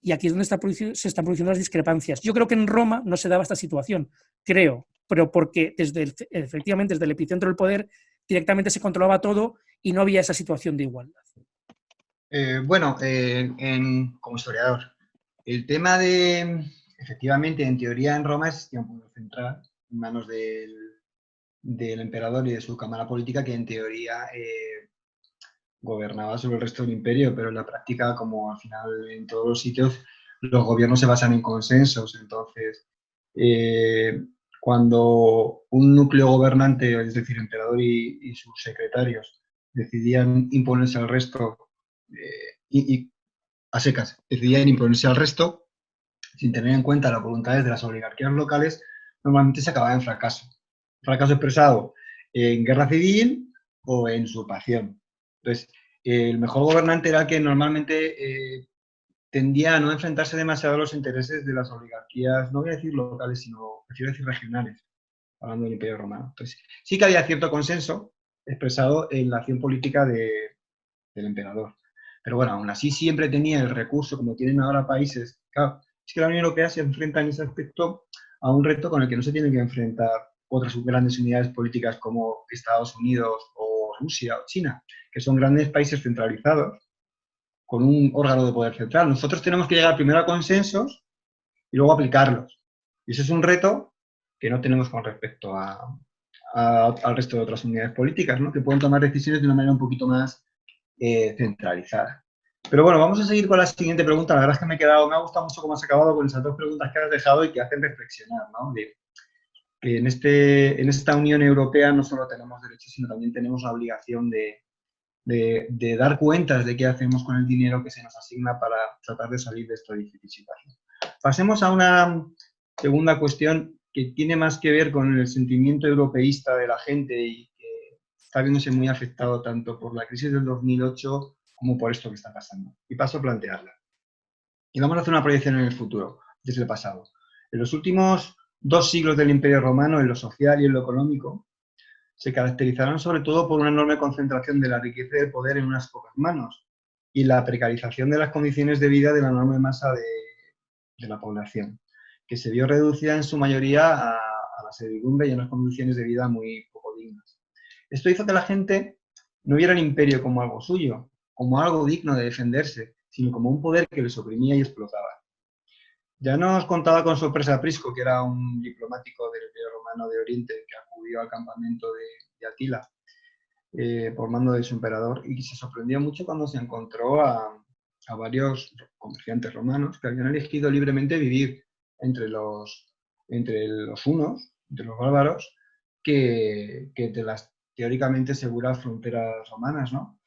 Y aquí es donde se están produciendo las discrepancias. Yo creo que en Roma no se daba esta situación, creo, pero porque efectivamente desde el epicentro del poder directamente se controlaba todo y no había esa situación de igualdad. Como historiador, el tema de, efectivamente, en teoría en Roma existía un poder central en manos del emperador y de su cámara política que en teoría gobernaba sobre el resto del imperio, pero en la práctica, como al final en todos los sitios, los gobiernos se basan en consensos. Entonces, cuando un núcleo gobernante, es decir, emperador y sus secretarios, decidían imponerse al resto y a secas, decidían imponerse al resto sin tener en cuenta las voluntades de las oligarquías locales, normalmente se acababa en fracaso. Fracaso expresado en guerra civil o en usurpación. Entonces, el mejor gobernante era el que normalmente tendía a no enfrentarse demasiado a los intereses de las oligarquías, no voy a decir locales, sino prefiero decir regionales, hablando del Imperio Romano. Entonces, sí que había cierto consenso expresado en la acción política del emperador. Pero bueno, aún así siempre tenía el recurso, como tienen ahora países. Claro, es que la Unión Europea se enfrenta en ese aspecto a un reto con el que no se tienen que enfrentar otras grandes unidades políticas como Estados Unidos o Rusia o China, que son grandes países centralizados con un órgano de poder central. Nosotros tenemos que llegar primero a consensos y luego aplicarlos. Y ese es un reto que no tenemos con respecto al resto de otras unidades políticas, ¿no? Que pueden tomar decisiones de una manera un poquito más centralizada. Pero bueno, vamos a seguir con la siguiente pregunta. La verdad es que me ha gustado mucho cómo has acabado con esas dos preguntas que has dejado y que hacen reflexionar, ¿no? De que en esta Unión Europea no solo tenemos derechos, sino también tenemos la obligación de dar cuentas de qué hacemos con el dinero que se nos asigna para tratar de salir de esta difícil situación. Pasemos a una segunda cuestión que tiene más que ver con el sentimiento europeísta de la gente y que está viéndose muy afectado tanto por la crisis del 2008 como por esto que está pasando. Y paso a plantearla. Y vamos a hacer una proyección en el futuro, desde el pasado. En los últimos 2 siglos del Imperio Romano, en lo social y en lo económico, se caracterizaron sobre todo por una enorme concentración de la riqueza y del poder en unas pocas manos y la precarización de las condiciones de vida de la enorme masa de la población, que se vio reducida en su mayoría a la servidumbre y a unas condiciones de vida muy poco dignas. Esto hizo que la gente no viera el imperio como algo suyo, como algo digno de defenderse, sino como un poder que les oprimía y explotaba. Ya nos contaba con sorpresa Prisco, que era un diplomático del Imperio Romano de Oriente que acudió al campamento de Atila por mando de su emperador y se sorprendió mucho cuando se encontró a varios comerciantes romanos que habían elegido libremente vivir entre los hunos, entre los bárbaros, que de las teóricamente seguras fronteras romanas, ¿no?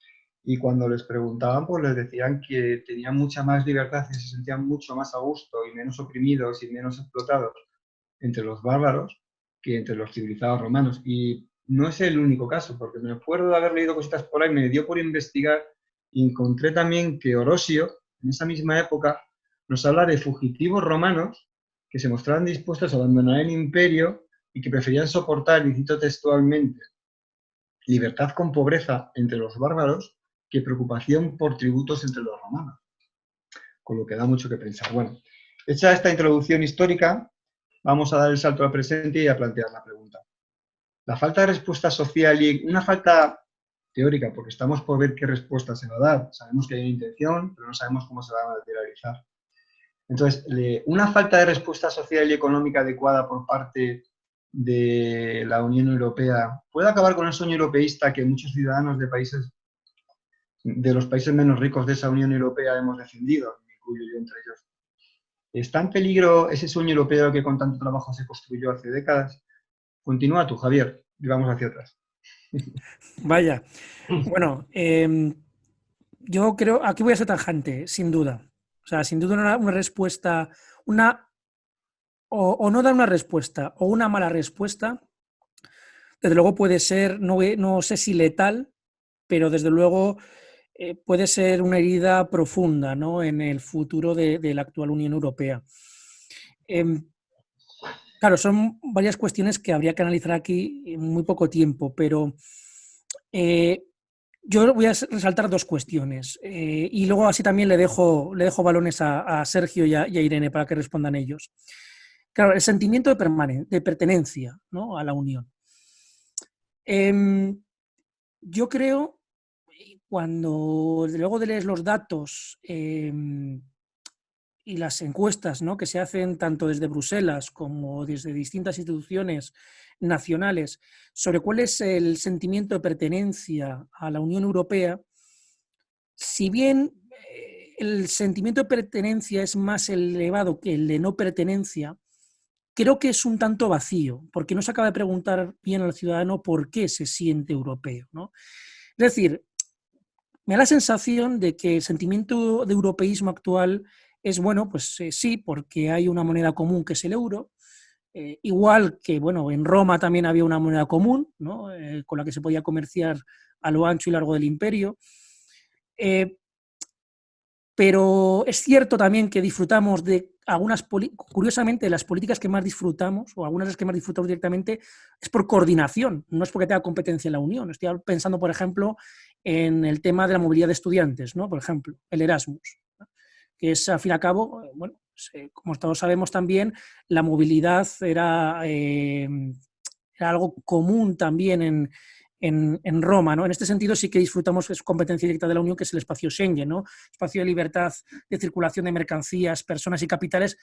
Y cuando les preguntaban, pues les decían que tenían mucha más libertad y se sentían mucho más a gusto y menos oprimidos y menos explotados entre los bárbaros que entre los civilizados romanos. Y no es el único caso, porque me acuerdo de haber leído cositas por ahí, me dio por investigar y encontré también que Orosio, en esa misma época, nos habla de fugitivos romanos que se mostraban dispuestos a abandonar el imperio y que preferían soportar, y cito textualmente, libertad con pobreza entre los bárbaros que preocupación por tributos entre los romanos. Con lo que da mucho que pensar. Bueno, hecha esta introducción histórica, vamos a dar el salto al presente y a plantear la pregunta. La falta de respuesta social y una falta teórica, porque estamos por ver qué respuesta se va a dar. Sabemos que hay una intención, pero no sabemos cómo se va a materializar. Entonces, una falta de respuesta social y económica adecuada por parte de la Unión Europea puede acabar con el sueño europeísta que muchos ciudadanos de los países menos ricos de esa Unión Europea hemos defendido, me incluyo yo entre ellos. ¿Está en peligro ese sueño europeo que con tanto trabajo se construyó hace décadas? Continúa tú, Javier, y vamos hacia atrás. Vaya. Bueno, yo creo, aquí voy a ser tajante, sin duda. O sea, sin duda una respuesta, o no dar una respuesta o una mala respuesta, desde luego puede ser, no sé si letal, pero desde luego puede ser una herida profunda, ¿no?, en el futuro de la actual Unión Europea. Claro, son varias cuestiones que habría que analizar aquí en muy poco tiempo, pero yo voy a resaltar 2 cuestiones y luego así también le dejo balones a Sergio y a Irene para que respondan ellos. Claro, el sentimiento de pertenencia, ¿no?, a la Unión. Yo creo, cuando luego de leer los datos y las encuestas, ¿no?, que se hacen tanto desde Bruselas como desde distintas instituciones nacionales sobre cuál es el sentimiento de pertenencia a la Unión Europea, si bien el sentimiento de pertenencia es más elevado que el de no pertenencia, creo que es un tanto vacío, porque no se acaba de preguntar bien al ciudadano por qué se siente europeo, ¿no? Es decir, me da la sensación de que el sentimiento de europeísmo actual es, bueno, pues sí, porque hay una moneda común que es el euro, igual que, bueno, en Roma también había una moneda común, ¿no? Con la que se podía comerciar a lo ancho y largo del imperio. Pero es cierto también que disfrutamos de algunas, curiosamente, las políticas que más disfrutamos, o algunas de las que más disfrutamos directamente, es por coordinación, no es porque tenga competencia en la Unión. Estoy pensando, por ejemplo, en el tema de la movilidad de estudiantes, ¿no? Por ejemplo, el Erasmus, ¿no? Que es, al fin y al cabo, bueno, como todos sabemos también, la movilidad era algo común también en Roma, ¿no? En este sentido sí que disfrutamos de su competencia directa de la Unión, que es el espacio Schengen, ¿no? Espacio de libertad de circulación de mercancías, personas y capitales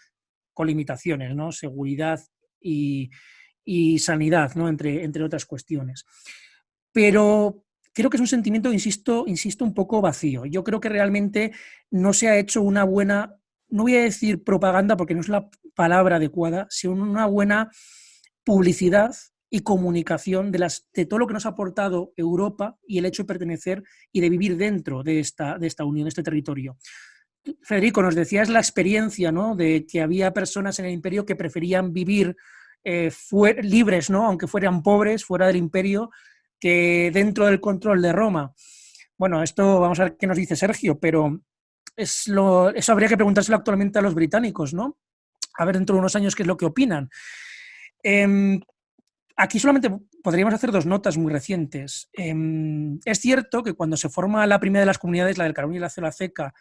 con limitaciones, ¿no? Seguridad y sanidad, ¿no? Entre otras cuestiones. Pero creo que es un sentimiento, insisto, un poco vacío. Yo creo que realmente no se ha hecho una buena, no voy a decir propaganda porque no es la palabra adecuada, sino una buena publicidad y comunicación de todo lo que nos ha aportado Europa y el hecho de pertenecer y de vivir dentro de esta unión, de este territorio. Federico, nos decías la experiencia, ¿no? De que había personas en el imperio que preferían vivir libres, ¿no? Aunque fueran pobres, fuera del imperio, que dentro del control de Roma. Bueno, esto vamos a ver qué nos dice Sergio, pero eso habría que preguntárselo actualmente a los británicos, ¿no? A ver dentro de unos años qué es lo que opinan. Aquí solamente podríamos hacer dos notas muy recientes. Es cierto que cuando se forma la primera de las comunidades, la del carbón y la cera seca,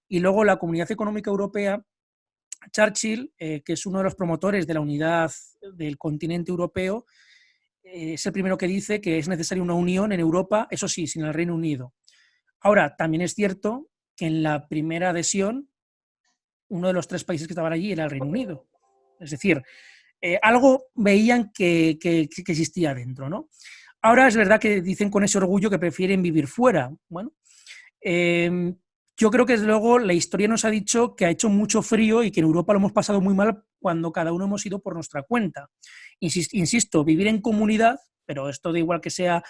y luego la Comunidad Económica Europea, Churchill, que es uno de los promotores de la unidad del continente europeo, es el primero que dice que es necesaria una unión en Europa, eso sí, sin el Reino Unido. Ahora, también es cierto que en la primera adhesión, uno de los 3 países que estaban allí era el Reino Unido. Es decir, algo veían que existía dentro, ¿no? Ahora es verdad que dicen con ese orgullo que prefieren vivir fuera. Bueno, yo creo que desde luego la historia nos ha dicho que ha hecho mucho frío y que en Europa lo hemos pasado muy mal cuando cada uno hemos ido por nuestra cuenta. Insisto, vivir en comunidad, pero esto da igual que sea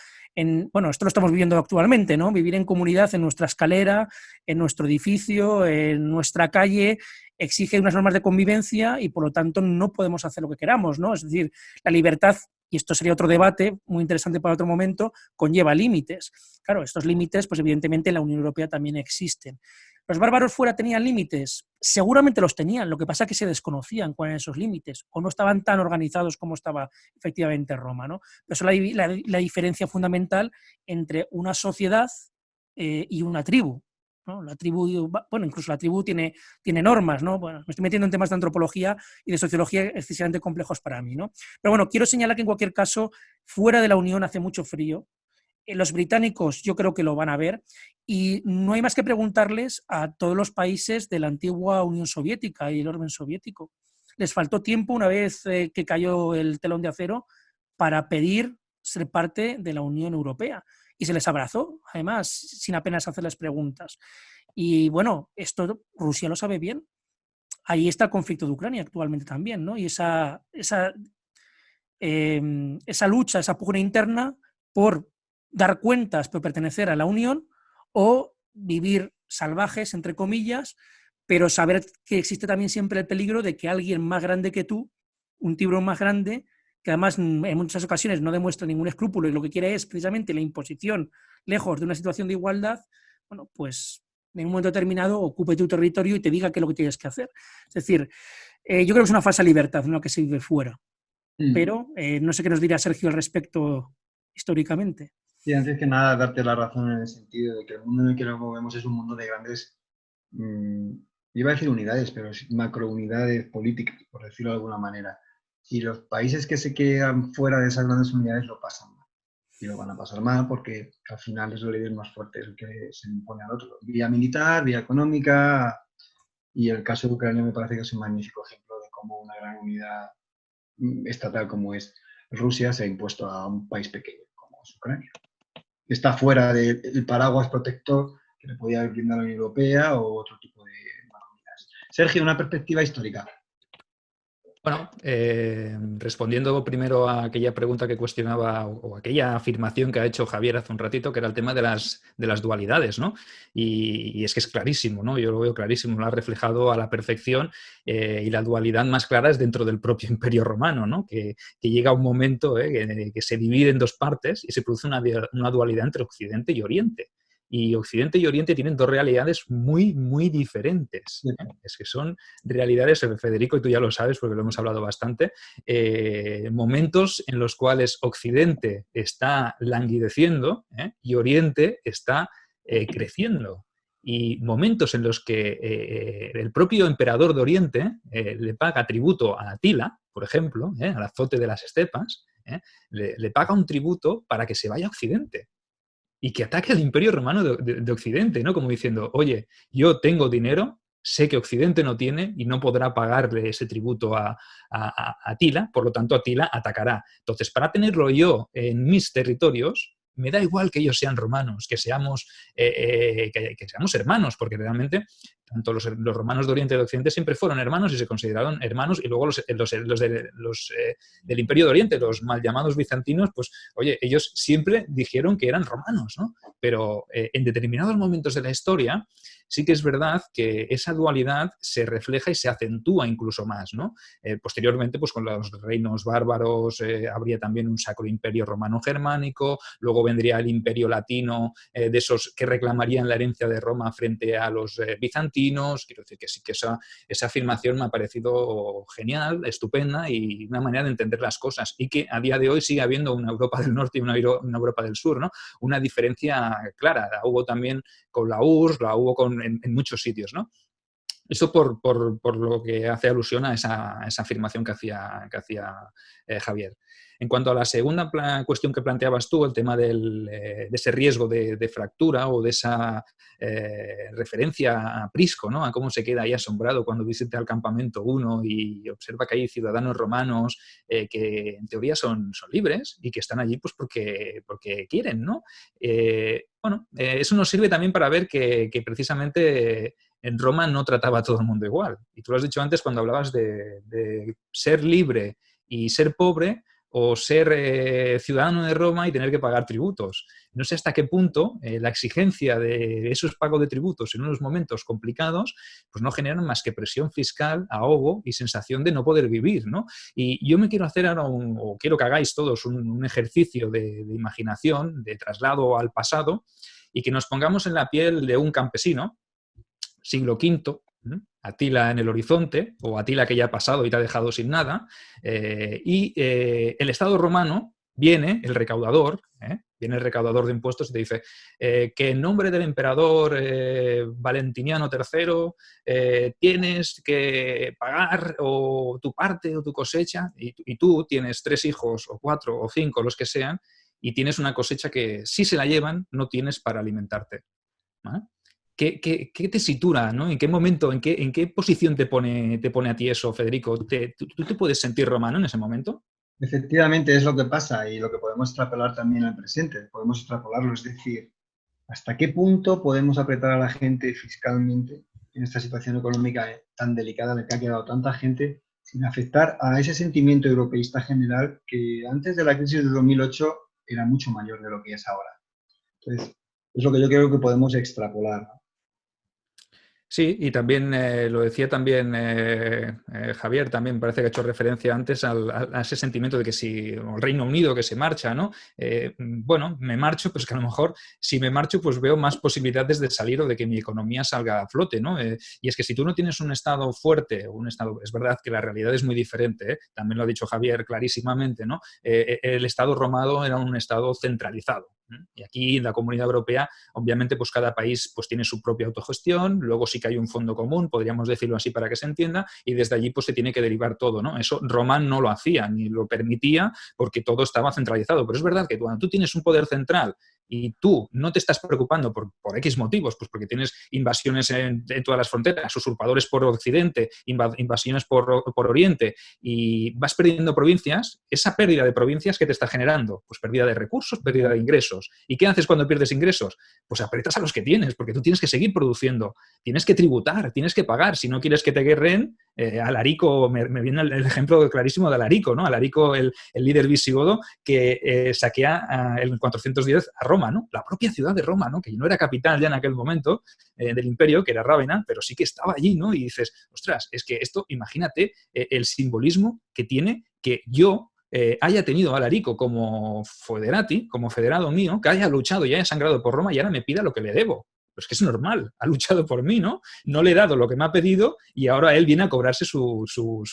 bueno, esto lo estamos viviendo actualmente, ¿no? Vivir en comunidad en nuestra escalera, en nuestro edificio, en nuestra calle, exige unas normas de convivencia y por lo tanto no podemos hacer lo que queramos, ¿no? Es decir, la libertad, y esto sería otro debate muy interesante para otro momento, conlleva límites. Claro, estos límites, pues evidentemente en la Unión Europea también existen. ¿Los bárbaros fuera tenían límites? Seguramente los tenían, lo que pasa es que se desconocían cuáles eran esos límites o no estaban tan organizados como estaba efectivamente Roma, ¿no? Pero eso es la diferencia fundamental entre una sociedad y una tribu, ¿no? La tribu, bueno, incluso la tribu tiene normas, ¿no? Bueno, me estoy metiendo en temas de antropología y de sociología excesivamente complejos para mí, ¿no? Pero bueno, quiero señalar que en cualquier caso, fuera de la Unión hace mucho frío. Los británicos yo creo que lo van a ver y no hay más que preguntarles a todos los países de la antigua Unión Soviética y el orden soviético. Les faltó tiempo una vez que cayó el telón de acero para pedir ser parte de la Unión Europea y se les abrazó, además, sin apenas hacerles preguntas. Y bueno, esto Rusia lo sabe bien. Ahí está el conflicto de Ucrania actualmente también, ¿no? Y esa lucha, esa pugna interna por dar cuentas por pertenecer a la Unión o vivir salvajes, entre comillas, pero saber que existe también siempre el peligro de que alguien más grande que tú, un tiburón más grande, que además en muchas ocasiones no demuestra ningún escrúpulo y lo que quiere es precisamente la imposición lejos de una situación de igualdad, bueno, pues en un momento determinado ocupe tu territorio y te diga qué es lo que tienes que hacer. Es decir, yo creo que es una falsa libertad, ¿no?, que se vive fuera. Pero no sé qué nos dirá Sergio al respecto históricamente. Sí, antes que nada, darte la razón en el sentido de que el mundo en el que nos movemos es un mundo de grandes, iba a decir unidades, pero macrounidades políticas, por decirlo de alguna manera. Y los países que se quedan fuera de esas grandes unidades lo pasan mal. Y lo van a pasar mal porque al final es el líder más fuerte, es el que se impone al otro. Vía militar, vía económica. Y el caso de Ucrania me parece que es un magnífico ejemplo de cómo una gran unidad estatal como es Rusia se ha impuesto a un país pequeño como es Ucrania. Está fuera del paraguas protector que le podía brindar la Unión Europea o otro tipo de unidades. Sergio, una perspectiva histórica. Bueno, respondiendo primero a aquella pregunta que cuestionaba o aquella afirmación que ha hecho Javier hace un ratito, que era el tema de las dualidades, ¿no? Y es que es clarísimo, ¿no? Yo lo veo clarísimo, lo ha reflejado a la perfección, y la dualidad más clara es dentro del propio Imperio Romano, ¿no? Que llega un momento que se divide en dos partes y se produce una dualidad entre Occidente y Oriente. Y Occidente y Oriente tienen dos realidades muy, muy diferentes. Es que son realidades, Federico, y tú ya lo sabes porque lo hemos hablado bastante, momentos en los cuales Occidente está languideciendo, y Oriente está creciendo. Y momentos en los que el propio emperador de Oriente le paga tributo a Atila, por ejemplo, al azote de las estepas, le paga un tributo para que se vaya a Occidente y que ataque al Imperio Romano de Occidente, ¿no? Como diciendo, oye, yo tengo dinero, sé que Occidente no tiene y no podrá pagarle ese tributo a Atila, por lo tanto Atila atacará. Entonces, para tenerlo yo en mis territorios, me da igual que ellos sean romanos, que seamos hermanos, porque realmente tanto los romanos de Oriente y de Occidente siempre fueron hermanos y se consideraron hermanos, y luego los del Imperio de Oriente, los mal llamados bizantinos, pues oye, ellos siempre dijeron que eran romanos, ¿no? Pero en determinados momentos de la historia sí que es verdad que esa dualidad se refleja y se acentúa incluso más, ¿no? Posteriormente, pues con los reinos bárbaros habría también un sacro imperio romano-germánico, luego vendría el imperio latino, de esos que reclamarían la herencia de Roma frente a los bizantinos. Quiero decir que sí que esa afirmación me ha parecido genial, estupenda y una manera de entender las cosas, y que a día de hoy sigue habiendo una Europa del Norte y una Europa del Sur, ¿no? Una diferencia clara. La hubo también con la URSS, la hubo en muchos sitios, ¿no? Eso por lo que hace alusión a esa afirmación que hacía Javier. En cuanto a la segunda cuestión que planteabas tú, el tema de ese riesgo de fractura o de esa referencia a Prisco, ¿no? A cómo se queda ahí asombrado cuando visita el campamento 1 y observa que hay ciudadanos romanos que en teoría son libres y que están allí pues porque quieren, ¿no? Eso nos sirve también para ver que precisamente en Roma no trataba a todo el mundo igual. Y tú lo has dicho antes cuando hablabas de ser libre y ser pobre, o ser ciudadano de Roma y tener que pagar tributos. No sé hasta qué punto la exigencia de esos pagos de tributos en unos momentos complicados pues no generan más que presión fiscal, ahogo y sensación de no poder vivir, ¿no? Y yo me quiero hacer ahora o quiero que hagáis todos un ejercicio de imaginación, de traslado al pasado, y que nos pongamos en la piel de un campesino, siglo V, Atila en el horizonte, o Atila que ya ha pasado y te ha dejado sin nada, y el Estado romano viene el recaudador de impuestos y te dice que en nombre del emperador Valentiniano III tienes que pagar o tu parte o tu cosecha, y tú tienes 3 hijos o 4 o 5, los que sean, y tienes una cosecha que si se la llevan no tienes para alimentarte, ¿vale? ¿Qué te sitúa, ¿no? ¿En qué momento, en qué posición te pone a ti eso, Federico? ¿Tú te puedes sentir romano en ese momento? Efectivamente, es lo que pasa y lo que podemos extrapolar también al presente. Podemos extrapolarlo, es decir, ¿hasta qué punto podemos apretar a la gente fiscalmente en esta situación económica tan delicada en la que ha quedado tanta gente sin afectar a ese sentimiento europeísta general que antes de la crisis de 2008 era mucho mayor de lo que es ahora? Entonces, es lo que yo creo que podemos extrapolar, ¿no? Sí, y también lo decía también Javier, también parece que ha hecho referencia antes a ese sentimiento de que si el Reino Unido que se marcha, ¿no? Bueno, me marcho, pues que a lo mejor si me marcho pues veo más posibilidades de salir o de que mi economía salga a flote, ¿no? Y es que si tú no tienes un Estado fuerte, es verdad que la realidad es muy diferente, también lo ha dicho Javier clarísimamente, ¿no? El Estado romano era un Estado centralizado. Y aquí en la Comunidad Europea, obviamente, pues cada país pues tiene su propia autogestión, luego sí que hay un fondo común, podríamos decirlo así para que se entienda, y desde allí pues se tiene que derivar todo, ¿no? Eso Roma no lo hacía, ni lo permitía, porque todo estaba centralizado. Pero es verdad que cuando tú tienes un poder central y tú no te estás preocupando por X motivos, pues porque tienes invasiones en todas las fronteras, usurpadores por Occidente, invasiones por Oriente, y vas perdiendo provincias, esa pérdida de provincias, ¿qué te está generando? Pues pérdida de recursos, pérdida de ingresos. ¿Y qué haces cuando pierdes ingresos? Pues aprietas a los que tienes, porque tú tienes que seguir produciendo, tienes que tributar, tienes que pagar. Si no quieres que te guerren, Alarico, me viene el ejemplo clarísimo de Alarico, ¿no? Alarico, el líder visigodo que saquea en 410 a Roma, ¿no? La propia ciudad de Roma, ¿no? Que no era capital ya en aquel momento del imperio, que era Rávena, pero sí que estaba allí, ¿no? Y dices, ostras, es que esto, imagínate el simbolismo que tiene que yo haya tenido a Alarico como federati, como federado mío, que haya luchado y haya sangrado por Roma y ahora me pida lo que le debo. Pues que es normal, ha luchado por mí, ¿no? No le he dado lo que me ha pedido y ahora él viene a cobrarse su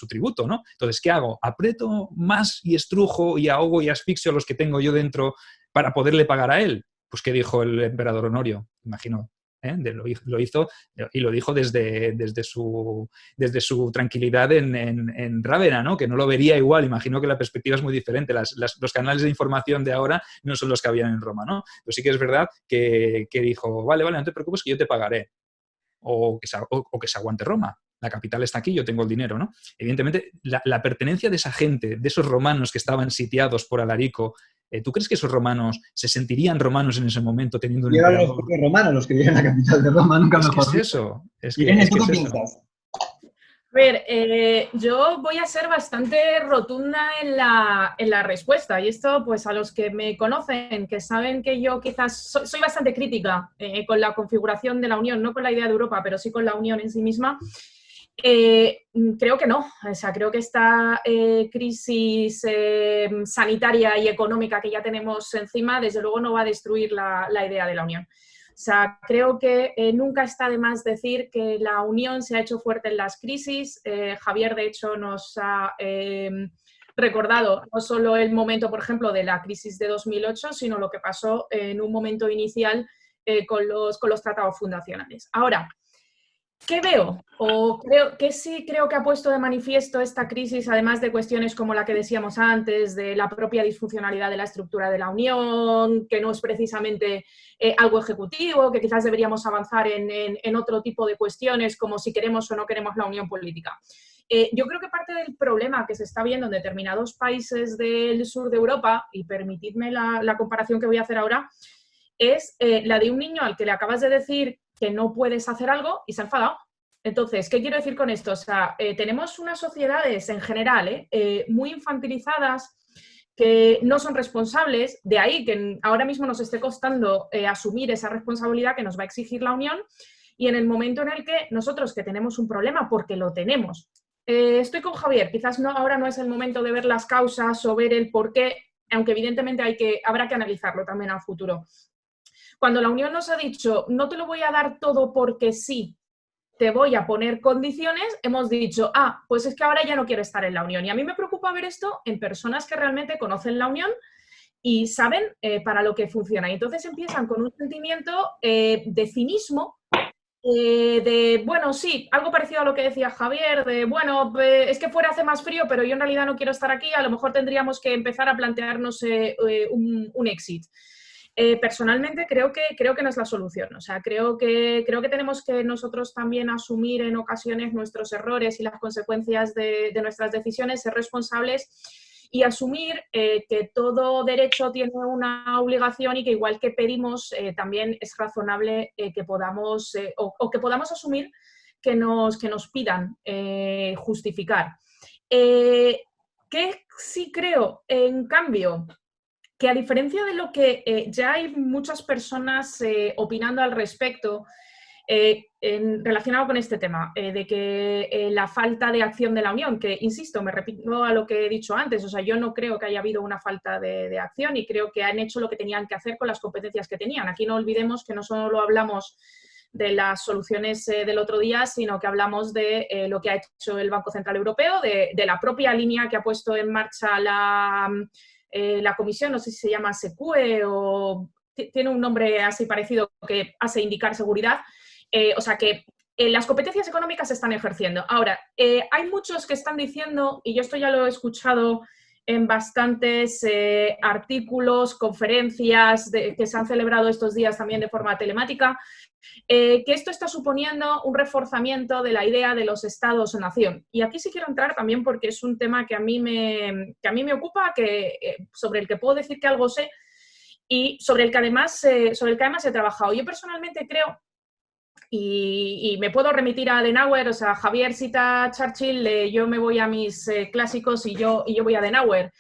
tributo, ¿no? Entonces, ¿qué hago? ¿Aprieto más y estrujo y ahogo y asfixio a los que tengo yo dentro para poderle pagar a él? Pues, ¿qué dijo el emperador Honorio? Imagino. Lo hizo y lo dijo desde su tranquilidad en Rávena, ¿no? Que no lo vería igual. Imagino que la perspectiva es muy diferente. Los canales de información de ahora no son los que habían en Roma, ¿no? Pero sí que es verdad que dijo, vale, no te preocupes que yo te pagaré. O que se aguante Roma. La capital está aquí, yo tengo el dinero, ¿no? Evidentemente, la pertenencia de esa gente, de esos romanos que estaban sitiados por Alarico, ¿tú crees que esos romanos se sentirían romanos en ese momento teniendo un Y eran emperador? los propios romanos los que vivían en la capital de Roma, nunca mejor dicho. Es eso. Irene, ¿tú qué piensas? A ver, yo voy a ser bastante rotunda en la respuesta, y esto pues a los que me conocen, que saben que yo quizás soy bastante crítica con la configuración de la Unión, no con la idea de Europa, pero sí con la Unión en sí misma. Creo que no, o sea, creo que esta crisis sanitaria y económica que ya tenemos encima, desde luego no va a destruir la idea de la Unión. O sea, creo que nunca está de más decir que la Unión se ha hecho fuerte en las crisis. Javier, de hecho, nos ha recordado no solo el momento, por ejemplo, de la crisis de 2008, sino lo que pasó en un momento inicial con los tratados fundacionales. Ahora, ¿qué veo? O creo que ha puesto de manifiesto esta crisis, además de cuestiones como la que decíamos antes, de la propia disfuncionalidad de la estructura de la Unión, que no es precisamente algo ejecutivo, que quizás deberíamos avanzar en otro tipo de cuestiones, como si queremos o no queremos la unión política. Yo creo que parte del problema que se está viendo en determinados países del sur de Europa, y permitidme la comparación que voy a hacer ahora, es la de un niño al que le acabas de decir que no puedes hacer algo y se ha enfadado. Entonces, ¿qué quiero decir con esto? O sea, tenemos unas sociedades en general muy infantilizadas, que no son responsables, de ahí que ahora mismo nos esté costando asumir esa responsabilidad que nos va a exigir la Unión, y en el momento en el que nosotros que tenemos un problema, porque lo tenemos, estoy con Javier, quizás ahora no es el momento de ver las causas o ver el por qué, aunque evidentemente habrá que analizarlo también a futuro. Cuando la Unión nos ha dicho, no te lo voy a dar todo porque sí, te voy a poner condiciones, hemos dicho, pues es que ahora ya no quiero estar en la Unión. Y a mí me preocupa ver esto en personas que realmente conocen la Unión y saben para lo que funciona. Y entonces empiezan con un sentimiento de cinismo, bueno, sí, algo parecido a lo que decía Javier, de bueno, es que fuera hace más frío, pero yo en realidad no quiero estar aquí, a lo mejor tendríamos que empezar a plantearnos un exit. Personalmente creo que no es la solución. O sea, creo que tenemos que nosotros también asumir en ocasiones nuestros errores y las consecuencias de nuestras decisiones, ser responsables y asumir que todo derecho tiene una obligación, y que igual que pedimos, también es razonable que podamos o que podamos asumir que nos pidan justificar. ¿Qué sí creo, en cambio? Que a diferencia de lo que ya hay muchas personas opinando al respecto, relacionado con este tema, de que la falta de acción de la Unión, que insisto, me repito a lo que he dicho antes, o sea, yo no creo que haya habido una falta de acción, y creo que han hecho lo que tenían que hacer con las competencias que tenían. Aquí no olvidemos que no solo hablamos de las soluciones del otro día, sino que hablamos de lo que ha hecho el Banco Central Europeo, de la propia línea que ha puesto en marcha la comisión, no sé si se llama SECUE o tiene un nombre así parecido, que hace indicar seguridad. O sea que las competencias económicas se están ejerciendo. Ahora, hay muchos que están diciendo, y yo esto ya lo he escuchado en bastantes artículos, conferencias que se han celebrado estos días también de forma telemática, que esto está suponiendo un reforzamiento de la idea de los estados-nación. Y aquí sí quiero entrar también porque es un tema que a mí me ocupa, sobre el que puedo decir que algo sé y sobre el que además he trabajado. Yo personalmente creo, y me puedo remitir a Adenauer, o sea, Javier cita a Churchill, yo me voy a mis clásicos y yo voy a Adenauer.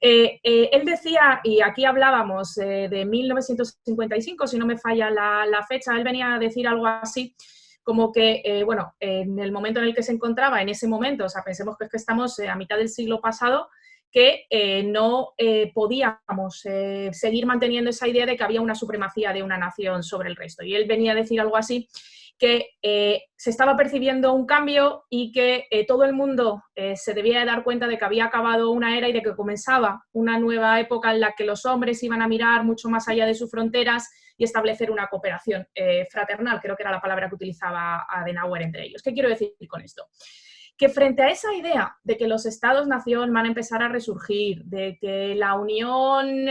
Él decía, y aquí hablábamos de 1955, si no me falla la fecha, él venía a decir algo así, como que, bueno, en el momento en el que se encontraba, en ese momento, o sea, pensemos que es que estamos a mitad del siglo pasado, que no podíamos seguir manteniendo esa idea de que había una supremacía de una nación sobre el resto. Y él venía a decir algo así, que se estaba percibiendo un cambio y que todo el mundo se debía de dar cuenta de que había acabado una era y de que comenzaba una nueva época en la que los hombres iban a mirar mucho más allá de sus fronteras y establecer una cooperación fraternal, creo que era la palabra que utilizaba Adenauer entre ellos. ¿Qué quiero decir con esto? Que frente a esa idea de que los estados-nación van a empezar a resurgir, de que la Unión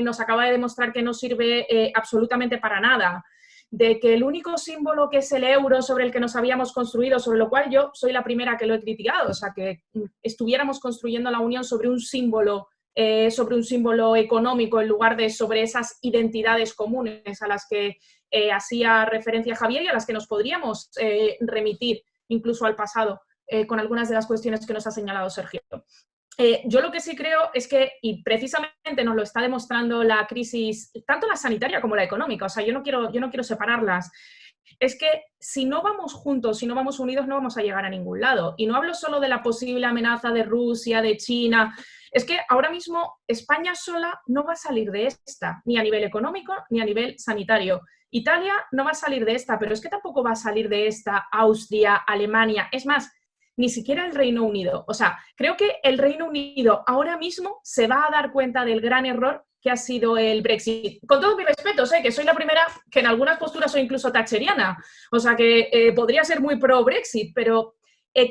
nos acaba de demostrar que no sirve absolutamente para nada, de que el único símbolo que es el euro sobre el que nos habíamos construido, sobre lo cual yo soy la primera que lo he criticado, o sea, que estuviéramos construyendo la Unión sobre un símbolo económico en lugar de sobre esas identidades comunes a las que hacía referencia Javier y a las que nos podríamos remitir incluso al pasado. Con algunas de las cuestiones que nos ha señalado Sergio. Yo lo que sí creo es que, y precisamente nos lo está demostrando la crisis, tanto la sanitaria como la económica, o sea, yo no quiero separarlas, es que si no vamos juntos, si no vamos unidos, no vamos a llegar a ningún lado. Y no hablo solo de la posible amenaza de Rusia, de China, es que ahora mismo España sola no va a salir de esta, ni a nivel económico, ni a nivel sanitario. Italia no va a salir de esta, pero es que tampoco va a salir de esta Austria, Alemania, es más, ni siquiera el Reino Unido. O sea, creo que el Reino Unido ahora mismo se va a dar cuenta del gran error que ha sido el Brexit. Con todos mis respetos, que soy la primera que en algunas posturas soy incluso thatcheriana, o sea que podría ser muy pro-Brexit, pero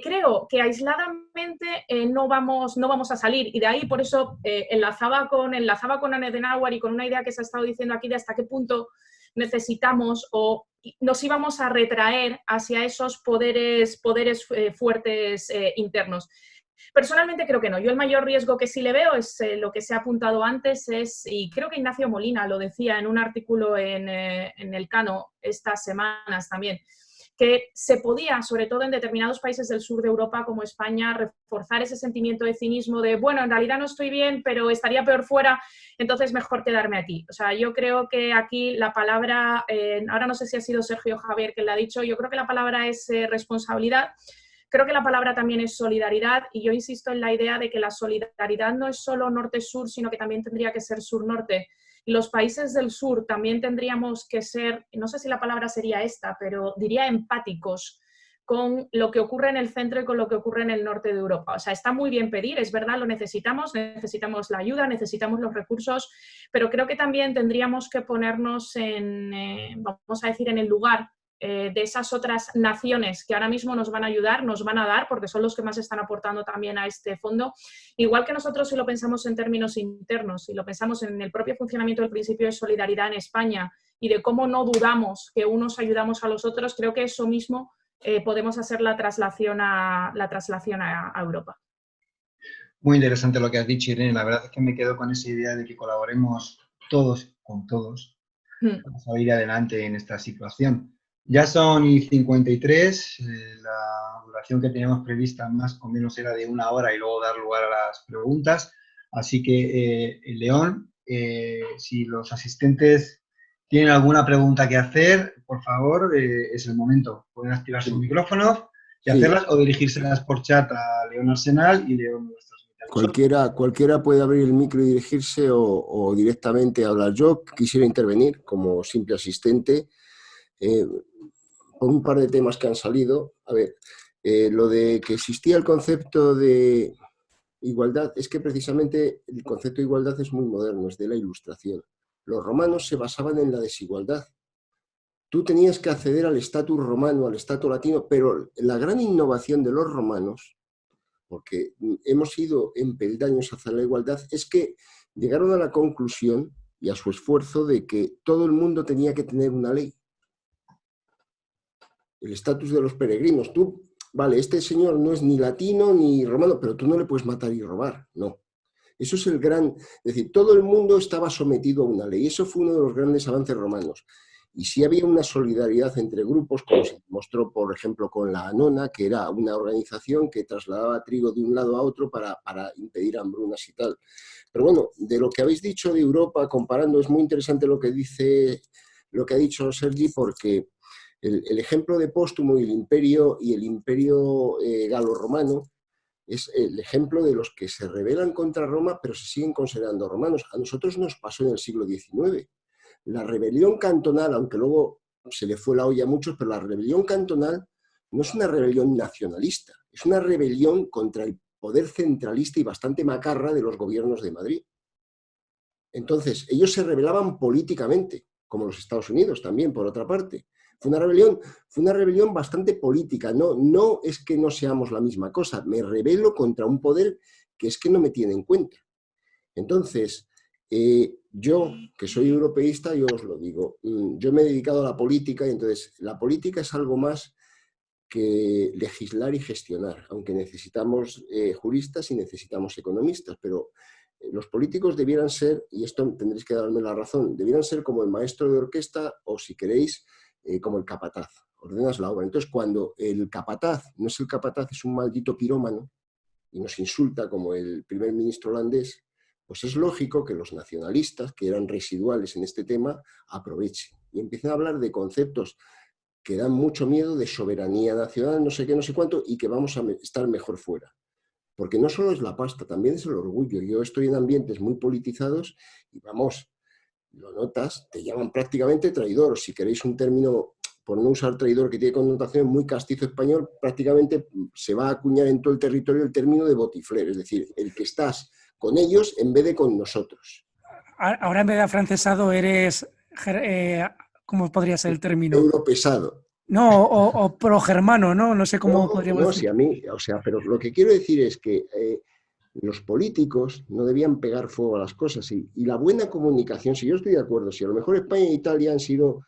creo que aisladamente no vamos a salir. Y de ahí, por eso, enlazaba con Adenauer y con una idea que se ha estado diciendo aquí de hasta qué punto necesitamos o nos íbamos a retraer hacia esos poderes fuertes internos. Personalmente creo que no. Yo el mayor riesgo que sí le veo es lo que se ha apuntado antes, y creo que Ignacio Molina lo decía en un artículo en El Cano estas semanas también, que se podía, sobre todo en determinados países del sur de Europa como España, reforzar ese sentimiento de cinismo de, bueno, en realidad no estoy bien, pero estaría peor fuera, entonces mejor quedarme aquí. O sea, yo creo que aquí la palabra, ahora no sé si ha sido Sergio Javier quien lo ha dicho, yo creo que la palabra es responsabilidad, creo que la palabra también es solidaridad, y yo insisto en la idea de que la solidaridad no es solo norte-sur, sino que también tendría que ser sur-norte. Y los países del sur también tendríamos que ser, no sé si la palabra sería esta, pero diría empáticos con lo que ocurre en el centro y con lo que ocurre en el norte de Europa. O sea, está muy bien pedir, es verdad, lo necesitamos la ayuda, necesitamos los recursos, pero creo que también tendríamos que ponernos vamos a decir, en el lugar de esas otras naciones que ahora mismo nos van a ayudar, nos van a dar, porque son los que más están aportando también a este fondo. Igual que nosotros, si lo pensamos en términos internos, si lo pensamos en el propio funcionamiento del principio de solidaridad en España y de cómo no dudamos que unos ayudamos a los otros, creo que eso mismo podemos hacer la traslación a Europa. Muy interesante lo que has dicho, Irene. La verdad es que me quedo con esa idea de que colaboremos todos con todos para salir adelante en esta situación. Ya son 53, la duración que teníamos prevista más o menos era de 1 hora y luego dar lugar a las preguntas. Así que, León, si los asistentes tienen alguna pregunta que hacer, por favor, es el momento. Pueden activar sus micrófonos y hacerlas o dirigírselas por chat a León Arsenal y León. Cualquiera puede abrir el micro y dirigirse o directamente hablar. Yo quisiera intervenir como simple asistente por un par de temas que han salido. A ver, lo de que existía el concepto de igualdad, es que precisamente el concepto de igualdad es muy moderno, es de la Ilustración. Los romanos se basaban en la desigualdad. Tú tenías que acceder al estatus romano, al estatus latino, pero la gran innovación de los romanos porque hemos ido en peldaños hacia la igualdad, es que llegaron a la conclusión y a su esfuerzo de que todo el mundo tenía que tener una ley. El estatus de los peregrinos. Tú, vale, este señor no es ni latino ni romano, pero tú no le puedes matar y robar, no. Eso es el gran... Es decir, todo el mundo estaba sometido a una ley. Eso fue uno de los grandes avances romanos. Y sí había una solidaridad entre grupos, como se mostró, por ejemplo, con la Anona, que era una organización que trasladaba trigo de un lado a otro para impedir hambrunas y tal. Pero bueno, de lo que habéis dicho de Europa, comparando, es muy interesante lo que ha dicho Sergi, porque el ejemplo de Póstumo y el imperio galo-romano es el ejemplo de los que se rebelan contra Roma, pero se siguen considerando romanos. A nosotros nos pasó en el siglo XIX. La rebelión cantonal, aunque luego se le fue la olla a muchos, pero la rebelión cantonal no es una rebelión nacionalista, es una rebelión contra el poder centralista y bastante macarra de los gobiernos de Madrid. Entonces, ellos se rebelaban políticamente, como los Estados Unidos también, por otra parte. Fue una rebelión bastante política. No es que no seamos la misma cosa. Me rebelo contra un poder que es que no me tiene en cuenta. Entonces, yo, que soy europeísta, yo os lo digo. Yo me he dedicado a la política y entonces la política es algo más que legislar y gestionar, aunque necesitamos juristas y necesitamos economistas, pero los políticos debieran ser, y esto tendréis que darme la razón, debieran ser como el maestro de orquesta o, si queréis, como el capataz. Ordenas la obra. Entonces, cuando el capataz no es el capataz, es un maldito pirómano y nos insulta como el primer ministro holandés, pues es lógico que los nacionalistas, que eran residuales en este tema, aprovechen y empiecen a hablar de conceptos que dan mucho miedo, de soberanía nacional, no sé qué, no sé cuánto, y que vamos a estar mejor fuera. Porque no solo es la pasta, también es el orgullo. Yo estoy en ambientes muy politizados y vamos, lo notas, te llaman prácticamente traidor. Si queréis un término, por no usar traidor, que tiene connotación muy castizo español, prácticamente se va a acuñar en todo el territorio el término de botifler, es decir, el que estás con ellos en vez de con nosotros. Ahora en vez de afrancesado eres, ¿cómo podría ser el término? Europesado. No, o progermano, ¿no? No sé cómo podríamos no, decir. si a mí, o sea, pero lo que quiero decir es que los políticos no debían pegar fuego a las cosas y la buena comunicación, si yo estoy de acuerdo, si a lo mejor España e Italia han sido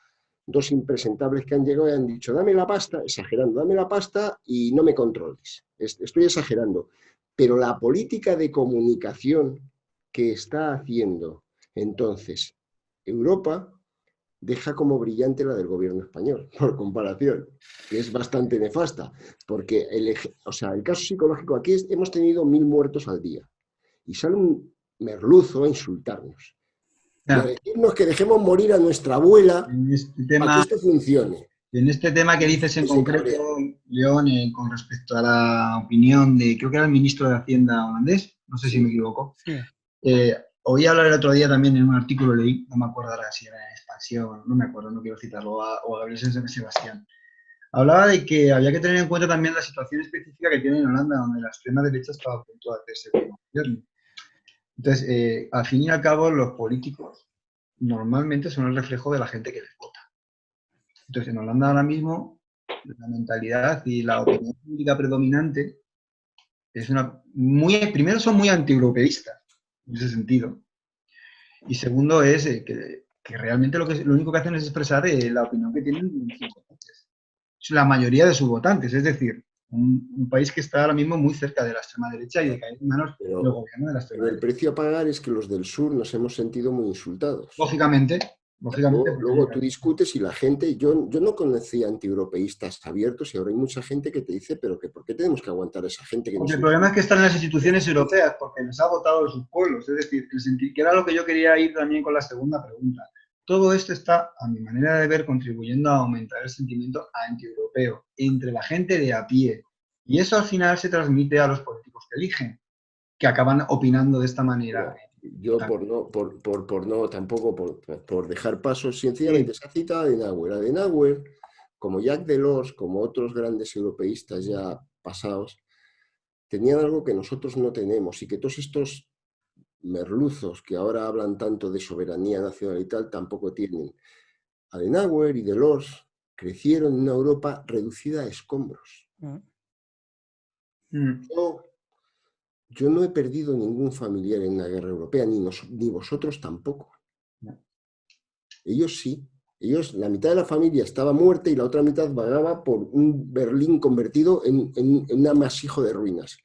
dos impresentables que han llegado y han dicho, dame la pasta, exagerando, dame la pasta y no me controles. Estoy exagerando. Pero la política de comunicación que está haciendo entonces Europa deja como brillante la del gobierno español, por comparación, que es bastante nefasta, porque el caso psicológico aquí es, hemos tenido 1000 muertos al día, y sale un merluzo a insultarnos, y a decirnos que dejemos morir a nuestra abuela para que esto funcione. En este tema que dices en concreto, León, con respecto a la opinión de, creo que era el ministro de Hacienda holandés, no sé si me equivoco, oí hablar el otro día también en un artículo, leí, no me acuerdo ahora si era en Expansión, no me acuerdo, no quiero citarlo, o a Gabriel Sebastián. Hablaba de que había que tener en cuenta también la situación específica que tiene en Holanda, donde la extrema derecha estaba a punto de hacerse con el gobierno. Entonces, al fin y al cabo, los políticos normalmente son el reflejo de la gente que les vota. Entonces, en Holanda ahora mismo, la mentalidad y la opinión pública predominante es primero son muy antieuropeístas, en ese sentido. Y segundo es que realmente lo único que hacen es expresar la opinión que tienen sus votantes. La mayoría de sus votantes, es decir, un país que está ahora mismo muy cerca de la extrema derecha y de caer en manos del gobierno de la extrema derecha. El precio a pagar es que los del sur nos hemos sentido muy insultados. Lógicamente. Luego tú discutes y la gente, yo no conocía antieuropeístas abiertos y ahora hay mucha gente que te dice, pero que ¿por qué tenemos que aguantar a esa gente que porque el problema es que están en las instituciones europeas, porque les ha votado sus pueblos, es decir, que era lo que yo quería ir también con la segunda pregunta. Todo esto está, a mi manera de ver, contribuyendo a aumentar el sentimiento antieuropeo entre la gente de a pie. Y eso al final se transmite a los políticos que eligen, que acaban opinando de esta manera. Yo por dejar pasos, sencillamente esa cita de Adenauer, como Jacques Delors, como otros grandes europeístas ya pasados, tenían algo que nosotros no tenemos y que todos estos merluzos que ahora hablan tanto de soberanía nacional y tal, tampoco tienen. Adenauer y Delors crecieron en una Europa reducida a escombros. Yo Yo no he perdido ningún familiar en la guerra europea, ni vosotros tampoco. Ellos sí. Ellos, la mitad de la familia estaba muerta y la otra mitad vagaba por un Berlín convertido en un amasijo de ruinas.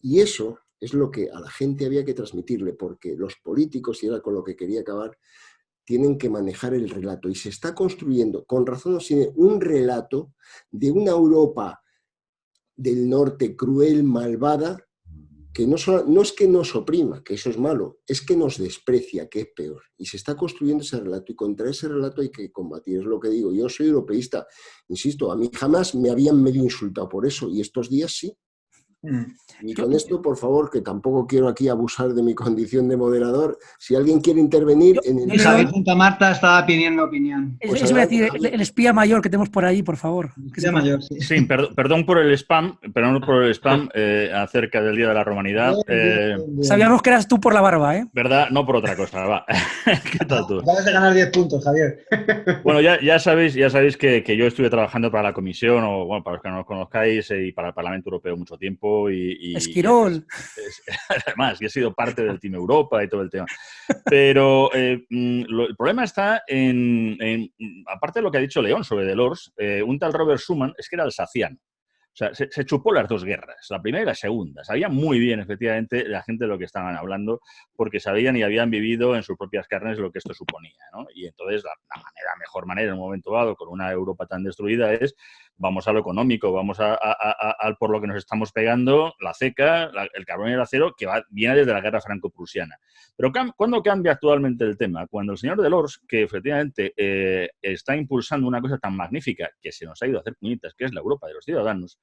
Y eso es lo que a la gente había que transmitirle, porque los políticos, y era con lo que quería acabar, tienen que manejar el relato. Y se está construyendo, con razón o sin, un relato de una Europa del norte cruel, malvada, que no es que nos oprima, que eso es malo, es que nos desprecia, que es peor. Y se está construyendo ese relato, y contra ese relato hay que combatir, es lo que digo. Yo soy europeísta, insisto, a mí jamás me habían medio insultado por eso, y estos días sí. Y con esto, por favor, que tampoco quiero aquí abusar de mi condición de moderador, si alguien quiere intervenir en el... Javier Santa Marta estaba pidiendo opinión. Pues eso iba a decir, el espía mayor que tenemos por ahí, por favor. Espía mayor, sí. Sí, perdón por el spam, acerca del Día de la Romanidad. Sabíamos que eras tú por la barba, ¿eh? ¿Verdad? No por otra cosa, va. ¿Qué tal tú? Acabas de ganar 10 puntos, Javier. Bueno, ya sabéis que yo estuve trabajando para la Comisión, o bueno, para los que no nos conozcáis, y para el Parlamento Europeo mucho tiempo. Esquirol. Además, he sido parte del Team Europa y todo el tema. Pero el problema está aparte de lo que ha dicho León sobre Delors, un tal Robert Schuman es que era alsaciano. O sea, se chupó las dos guerras, la primera y la segunda. Sabía muy bien, efectivamente, la gente de lo que estaban hablando, porque sabían y habían vivido en sus propias carnes lo que esto suponía, ¿no? Y entonces la mejor manera en un momento dado, con una Europa tan destruida, es vamos a lo económico, vamos al por lo que nos estamos pegando, la ceca, el carbón y el acero, que viene desde la guerra franco-prusiana. Pero ¿cuándo cambia actualmente el tema? Cuando el señor Delors, que efectivamente está impulsando una cosa tan magnífica que se nos ha ido a hacer puñitas, que es la Europa de los ciudadanos,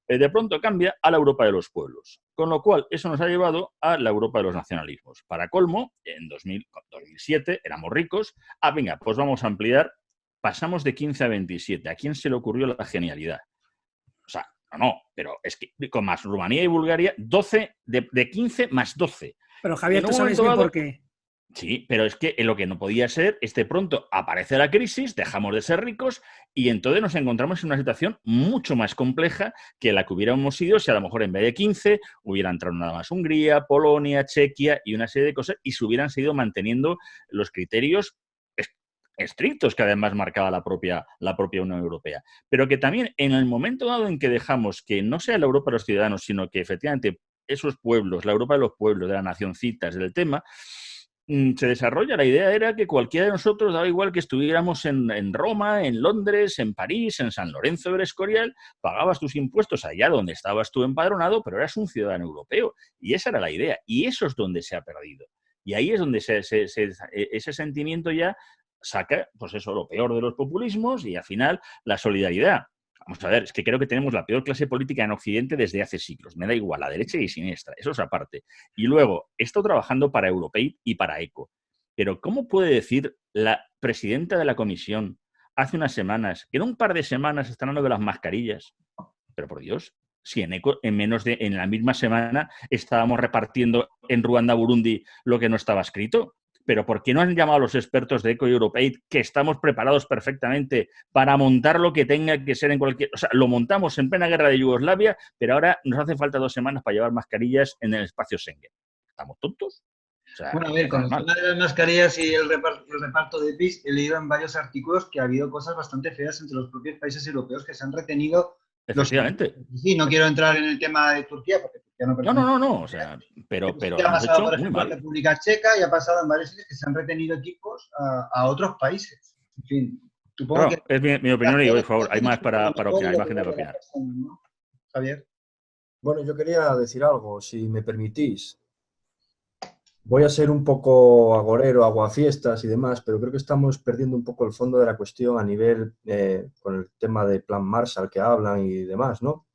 de pronto cambia a la Europa de los pueblos. Con lo cual, eso nos ha llevado a la Europa de los nacionalismos. Para colmo, en 2007 éramos ricos. Venga, pues vamos a ampliar. Pasamos de 15 a 27. ¿A quién se le ocurrió la genialidad? O sea, no, pero es que con más Rumanía y Bulgaria, 12, de 15 más 12. Pero Javier, ¿tú sabes bien por qué? Sí, pero es que lo que no podía ser es de pronto aparece la crisis, dejamos de ser ricos y entonces nos encontramos en una situación mucho más compleja que la que hubiéramos sido si a lo mejor en vez de 15 hubiera entrado nada más Hungría, Polonia, Chequia y una serie de cosas y se hubieran seguido manteniendo los criterios estrictos que además marcaba la propia Unión Europea. Pero que también en el momento dado en que dejamos que no sea la Europa de los ciudadanos, sino que efectivamente esos pueblos, la Europa de los pueblos, de las nacioncitas, del tema, se desarrolla. La idea era que cualquiera de nosotros, daba igual que estuviéramos en Roma, en Londres, en París, en San Lorenzo del Escorial, pagabas tus impuestos allá donde estabas tú empadronado, pero eras un ciudadano europeo. Y esa era la idea. Y eso es donde se ha perdido. Y ahí es donde ese sentimiento ya saca, pues eso, lo peor de los populismos y al final la solidaridad. Vamos a ver, es que creo que tenemos la peor clase política en Occidente desde hace siglos. Me da igual, la derecha y siniestra, eso es aparte. Y luego, he estado trabajando para Europeit y para ECO. Pero ¿cómo puede decir la presidenta de la comisión hace unas semanas, que en un par de semanas están hablando de las mascarillas? Pero por Dios, si en ECO en la misma semana estábamos repartiendo en Ruanda, Burundi, lo que no estaba escrito. Pero ¿por qué no han llamado a los expertos de ECO y Europeit, que estamos preparados perfectamente para montar lo que tenga que ser en cualquier... O sea, lo montamos en plena guerra de Yugoslavia, pero ahora nos hace falta 2 semanas para llevar mascarillas en el espacio Schengen. ¿Estamos tontos? O sea, bueno, a ver, con el tema de las mascarillas y el reparto de PIS, he leído en varios artículos que ha habido cosas bastante feas entre los propios países europeos que se han retenido. Efectivamente. Sí, no quiero entrar en el tema de Turquía, porque Turquía no pertenece. No, o sea, pero ha pasado, por ejemplo, en República Checa y ha pasado en varios sitios que se han retenido equipos a otros países. En fin, supongo que... Es mi opinión y, por favor, hay más para opinar, hay más gente para opinar. ¿No? Javier. Bueno, yo quería decir algo, si me permitís. Voy a ser un poco agorero, aguafiestas y demás, pero creo que estamos perdiendo un poco el fondo de la cuestión a nivel, con el tema del Plan Marshall que hablan y demás, ¿no?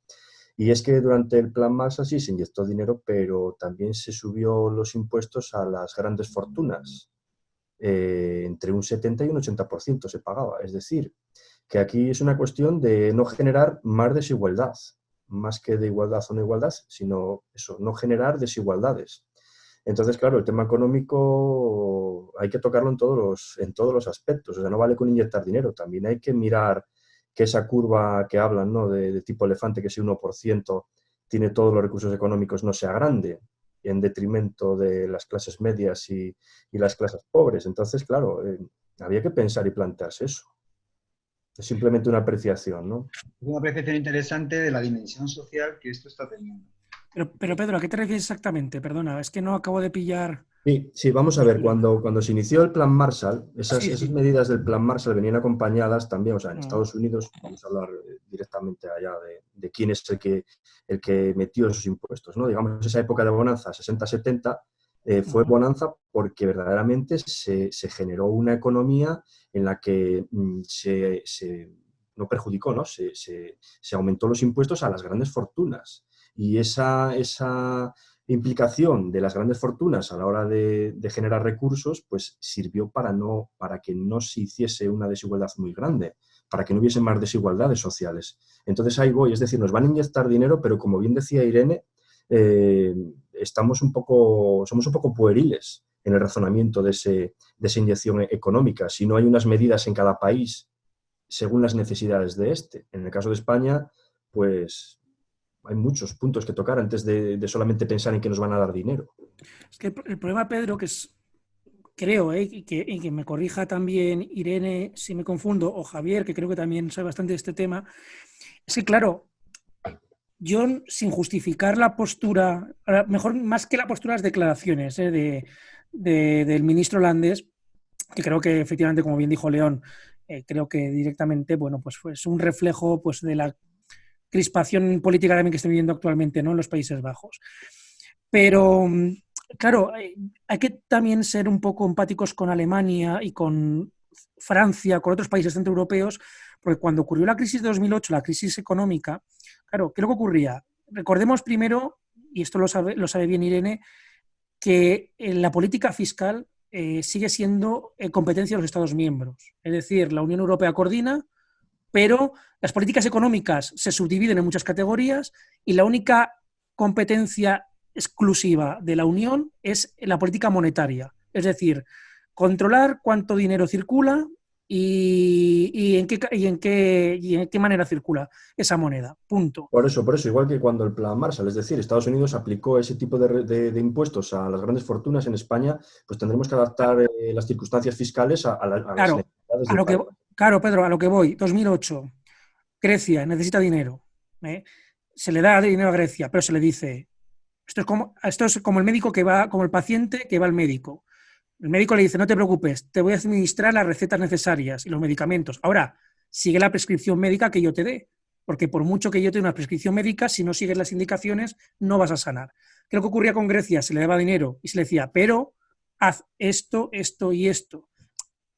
Y es que durante el Plan Marshall sí se inyectó dinero, pero también se subió los impuestos a las grandes fortunas. Entre un 70 y un 80% se pagaba. Es decir, que aquí es una cuestión de no generar más desigualdad, más que de igualdad o no igualdad, sino eso, no generar desigualdades. Entonces, claro, el tema económico hay que tocarlo en todos los aspectos. O sea, no vale con inyectar dinero, también hay que mirar que esa curva que hablan, ¿no?, de tipo elefante, que si 1% tiene todos los recursos económicos, no sea grande. en detrimento de las clases medias y las clases pobres. Entonces, claro, había que pensar y plantearse eso. Es simplemente una apreciación, ¿no? Es una apreciación interesante de la dimensión social que esto está teniendo. Pero Pedro, ¿a qué te refieres exactamente? Perdona, es que no acabo de pillar. Sí, vamos a ver, cuando se inició el Plan Marshall, Sí. esas medidas del Plan Marshall venían acompañadas también, o sea, en Mm. Estados Unidos, vamos a hablar directamente allá de quién es el que metió esos impuestos, ¿no? Digamos, esa época de bonanza, 60-70, fue bonanza porque verdaderamente se generó una economía en la que no perjudicó, ¿no? Se aumentó los impuestos a las grandes fortunas. Y esa implicación de las grandes fortunas a la hora de generar recursos, pues sirvió para que no se hiciese una desigualdad muy grande, para que no hubiese más desigualdades sociales. Entonces ahí voy, es decir, nos van a inyectar dinero, pero como bien decía Irene, somos un poco pueriles en el razonamiento de esa inyección económica. Si no hay unas medidas en cada país según las necesidades de este. En el caso de España, pues hay muchos puntos que tocar antes de solamente pensar en que nos van a dar dinero. Es que el problema, Pedro, que es, creo, y que me corrija también Irene si me confundo, o Javier, que creo que también sabe bastante de este tema, es que, claro, yo, sin justificar la postura, mejor más que la postura, las declaraciones del ministro holandés, que creo que efectivamente, como bien dijo León, creo que directamente, bueno, pues fue un reflejo pues, de la crispación política también que estamos viviendo actualmente, ¿no?, en los Países Bajos. Pero, claro, hay que también ser un poco empáticos con Alemania y con Francia, con otros países centroeuropeos, porque cuando ocurrió la crisis de 2008, la crisis económica, claro, ¿qué es lo que ocurría? Recordemos primero, y esto lo sabe bien Irene, que la política fiscal sigue siendo competencia de los Estados miembros. Es decir, la Unión Europea coordina, pero las políticas económicas se subdividen en muchas categorías y la única competencia exclusiva de la Unión es la política monetaria. Es decir, controlar cuánto dinero circula y en qué manera circula esa moneda. Punto. Por eso, igual que cuando el Plan Marshall, es decir, Estados Unidos aplicó ese tipo de impuestos a las grandes fortunas, en España, pues tendremos que adaptar las circunstancias fiscales a las necesidades del país. Claro, Pedro, a lo que voy. 2008, Grecia necesita dinero. Se le da dinero a Grecia, pero se le dice, esto es como el médico que va, como el paciente que va al médico. El médico le dice, no te preocupes, te voy a administrar las recetas necesarias y los medicamentos. Ahora, sigue la prescripción médica que yo te dé, porque por mucho que yo te dé una prescripción médica, si no sigues las indicaciones, no vas a sanar. ¿Qué es lo que ocurría con Grecia? Se le daba dinero y se le decía, pero haz esto, esto y esto.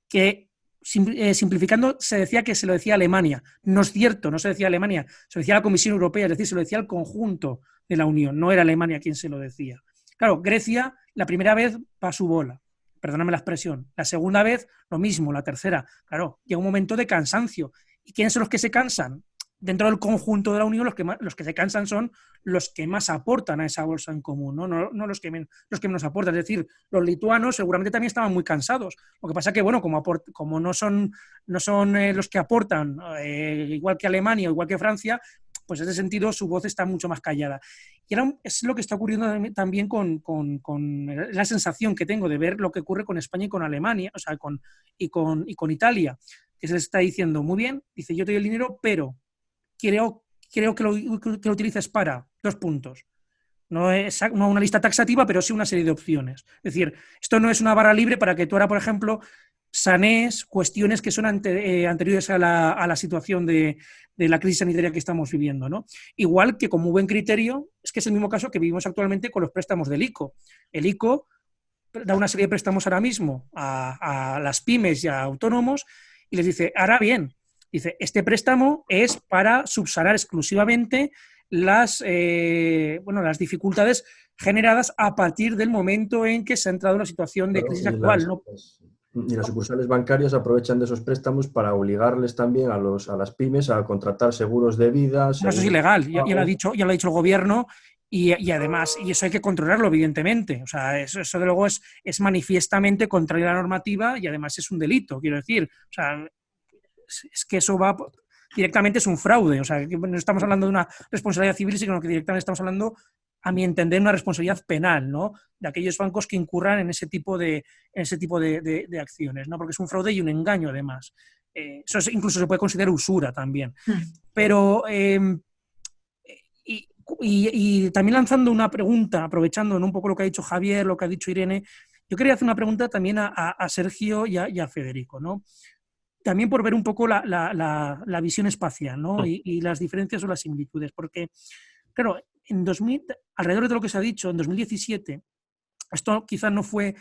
Que simplificando, se decía que se lo decía Alemania. No es cierto, no se decía Alemania, se lo decía la Comisión Europea, es decir, se lo decía el conjunto de la Unión, no era Alemania quien se lo decía. Claro, Grecia la primera vez va a su bola, perdóname la expresión, la segunda vez lo mismo, la tercera, claro, llega un momento de cansancio. ¿Y quiénes son los que se cansan? Dentro del conjunto de la Unión, los que se cansan son los que más aportan a esa bolsa en común, no los que menos aportan. Es decir, los lituanos seguramente también estaban muy cansados. Lo que pasa es que, bueno, como no son los que aportan, igual que Alemania o igual que Francia, pues en ese sentido su voz está mucho más callada. Y ahora es lo que está ocurriendo también con la sensación que tengo de ver lo que ocurre con España y con Alemania, o sea, y con Italia, que se les está diciendo, muy bien, dice, yo te doy el dinero, pero creo que lo utilices para 2 puntos. No una lista taxativa, pero sí una serie de opciones. Es decir, esto no es una barra libre para que tú ahora, por ejemplo, sanees cuestiones que son anteriores a la situación de la crisis sanitaria que estamos viviendo, ¿no? Igual que, como buen criterio, es que es el mismo caso que vivimos actualmente con los préstamos del ICO. El ICO da una serie de préstamos ahora mismo a las pymes y a autónomos y les dice, ahora bien, dice, este préstamo es para subsanar exclusivamente las dificultades generadas a partir del momento en que se ha entrado en una situación de crisis actual. Y las sucursales bancarias aprovechan de esos préstamos para obligarles también a las pymes a contratar seguros de vida. Eso es ilegal, ya lo ha dicho el gobierno y además, y eso hay que controlarlo, evidentemente. O sea, eso de luego es manifiestamente contrario a la normativa y además es un delito, quiero decir. O sea, es que eso va directamente, es un fraude. O sea, que no estamos hablando de una responsabilidad civil, sino que directamente estamos hablando a mi entender, una responsabilidad penal, ¿no? De aquellos bancos que incurran en ese tipo de acciones, ¿no? Porque es un fraude y un engaño, además. Eso incluso se puede considerar usura también. Pero, y también lanzando una pregunta, aprovechando, ¿no?, un poco lo que ha dicho Javier, lo que ha dicho Irene, yo quería hacer una pregunta también a Sergio y a Federico, ¿no? También por ver un poco la visión espacial, ¿no? Y las diferencias o las similitudes, porque, claro, alrededor de lo que se ha dicho, en 2017, esto quizás no fue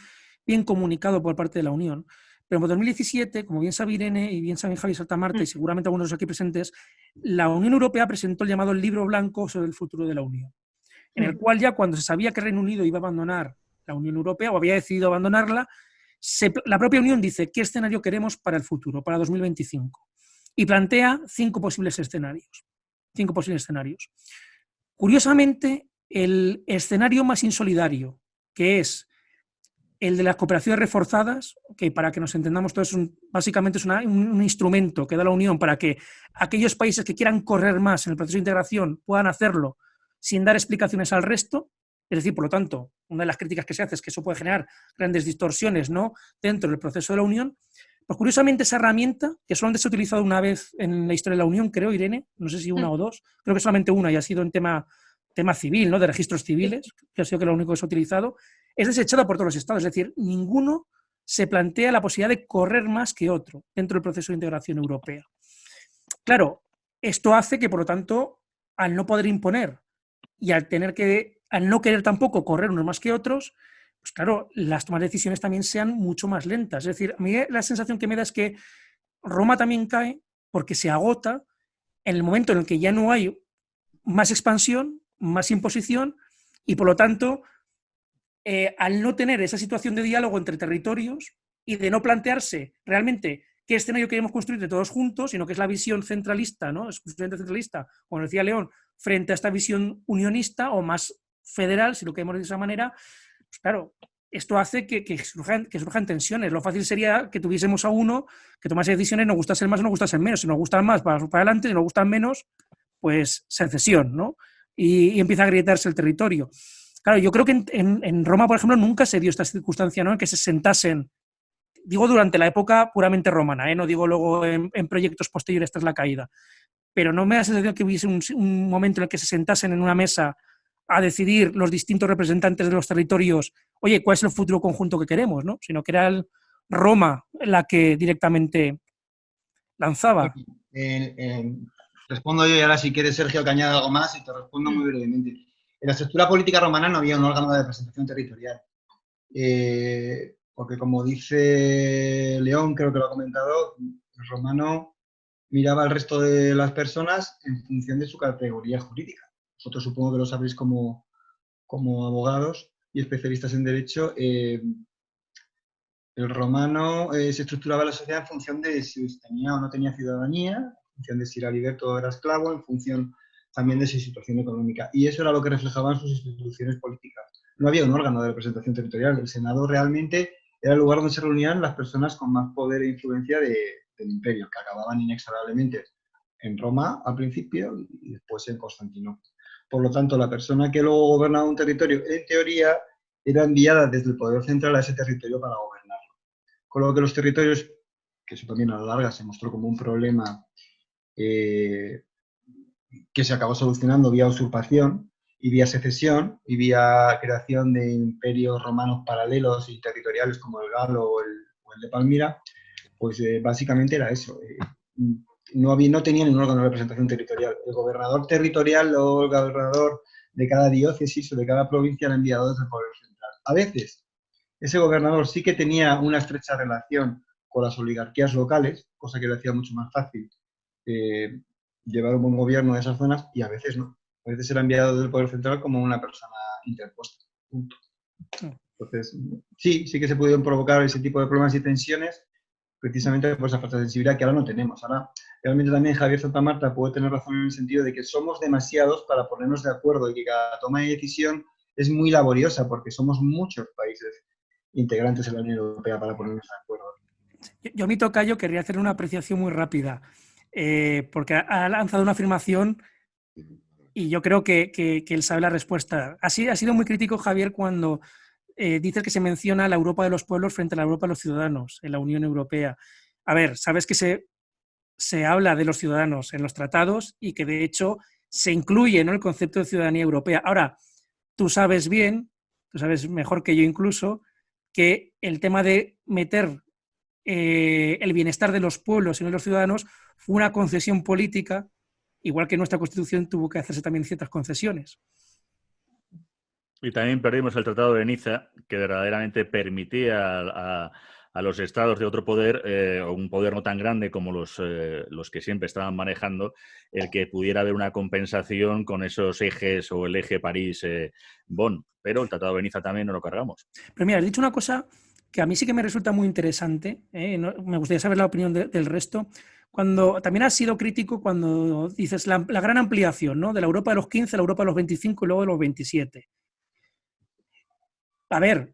bien comunicado por parte de la Unión, pero en 2017, como bien sabe Irene y bien sabe Javier Saltamarta y seguramente algunos de los aquí presentes, la Unión Europea presentó el llamado Libro Blanco sobre el futuro de la Unión, en el cual ya cuando se sabía que Reino Unido iba a abandonar la Unión Europea o había decidido abandonarla, la propia Unión dice qué escenario queremos para el futuro, para 2025, y plantea 5 posibles escenarios. 5 posibles escenarios. Curiosamente, el escenario más insolidario, que es el de las cooperaciones reforzadas, que para que nos entendamos todos, básicamente es un instrumento que da la Unión para que aquellos países que quieran correr más en el proceso de integración puedan hacerlo sin dar explicaciones al resto. Es decir, por lo tanto, una de las críticas que se hace es que eso puede generar grandes distorsiones, ¿no?, dentro del proceso de la Unión. Pues curiosamente esa herramienta, que solamente se ha utilizado una vez en la historia de la Unión, creo, Irene, no sé si una o dos, creo que solamente una y ha sido en tema civil, ¿no?, de registros civiles, que ha sido lo único que se ha utilizado, es desechada por todos los estados. Es decir, ninguno se plantea la posibilidad de correr más que otro dentro del proceso de integración europea. Claro, esto hace que, por lo tanto, al no poder imponer y al no querer tampoco correr unos más que otros, pues claro, las tomas de decisiones también sean mucho más lentas. Es decir, a mí la sensación que me da es que Roma también cae porque se agota en el momento en el que ya no hay más expansión, más imposición, y por lo tanto, al no tener esa situación de diálogo entre territorios y de no plantearse realmente qué escenario queremos construir de todos juntos, sino que es la visión centralista, ¿no?, exclusivamente centralista, como decía León, frente a esta visión unionista o más federal, si lo queremos de esa manera, pues claro, esto hace que surjan tensiones. Lo fácil sería que tuviésemos a uno que tomase decisiones, nos gustasen más o nos gustasen menos. Si nos gustan más, para adelante; si nos gustan menos, pues secesión, ¿no? Y empieza a agrietarse el territorio. Claro, yo creo que en Roma, por ejemplo, nunca se dio esta circunstancia, ¿no?, en que se sentasen, digo durante la época puramente romana, no digo luego en proyectos posteriores tras la caída, pero no me da la sensación que hubiese un momento en el que se sentasen en una mesa a decidir los distintos representantes de los territorios, oye, ¿cuál es el futuro conjunto que queremos?, ¿no? Sino que era Roma la que directamente lanzaba. Respondo yo y ahora si quieres, Sergio, que añade algo más, y te respondo muy brevemente. En la estructura política romana no había un órgano de representación territorial. Porque como dice León, creo que lo ha comentado, el romano miraba al resto de las personas en función de su categoría jurídica. Vosotros supongo que lo sabréis como abogados y especialistas en derecho. El romano se estructuraba la sociedad en función de si tenía o no tenía ciudadanía, en función de si era liberto o era esclavo, en función también de su situación económica. Y eso era lo que reflejaban sus instituciones políticas. No había un órgano de representación territorial. El Senado realmente era el lugar donde se reunían las personas con más poder e influencia del imperio, que acababan inexorablemente en Roma al principio y después en Constantinopla. Por lo tanto, la persona que luego gobernaba un territorio, en teoría, era enviada desde el poder central a ese territorio para gobernarlo. Con lo que los territorios, que eso también a la larga se mostró como un problema que se acabó solucionando vía usurpación y vía secesión y vía creación de imperios romanos paralelos y territoriales como el galo o el de Palmira, pues básicamente era eso. No tenían un órgano de representación territorial. El gobernador territorial o el gobernador de cada diócesis o de cada provincia era enviado desde el poder central. A veces, ese gobernador sí que tenía una estrecha relación con las oligarquías locales, cosa que le hacía mucho más fácil llevar un buen gobierno de esas zonas, y a veces no. A veces era enviado desde el poder central como una persona interpuesta. Punto. Entonces, sí que se pudieron provocar ese tipo de problemas y tensiones, precisamente por esa falta de sensibilidad que ahora no tenemos. Ahora, realmente también Javier Saltamarta puede tener razón en el sentido de que somos demasiados para ponernos de acuerdo y que cada toma de decisión es muy laboriosa porque somos muchos países integrantes en la Unión Europea para ponernos de acuerdo. Yo a mi tocayo querría hacer una apreciación muy rápida, porque ha lanzado una afirmación y yo creo que él sabe la respuesta. Ha sido muy crítico, Javier, cuando dices que se menciona la Europa de los pueblos frente a la Europa de los ciudadanos en la Unión Europea. A ver, sabes que se habla de los ciudadanos en los tratados y que de hecho se incluye, ¿no?, el concepto de ciudadanía europea. Ahora, tú sabes bien, tú sabes mejor que yo incluso, que el tema de meter el bienestar de los pueblos y no de los ciudadanos fue una concesión política, igual que nuestra Constitución tuvo que hacerse también ciertas concesiones. Y también perdimos el Tratado de Niza, que verdaderamente permitía a los estados de otro poder, o un poder no tan grande como los que siempre estaban manejando, el que pudiera haber una compensación con esos ejes o el eje París-Bonn. Pero el Tratado de Niza también no lo cargamos. Pero mira, has dicho una cosa que a mí sí que me resulta muy interesante, me gustaría saber la opinión del resto. Cuando también has sido crítico cuando dices la gran ampliación, ¿no?, de la Europa de los 15, la Europa de los 25 y luego de los 27. A ver,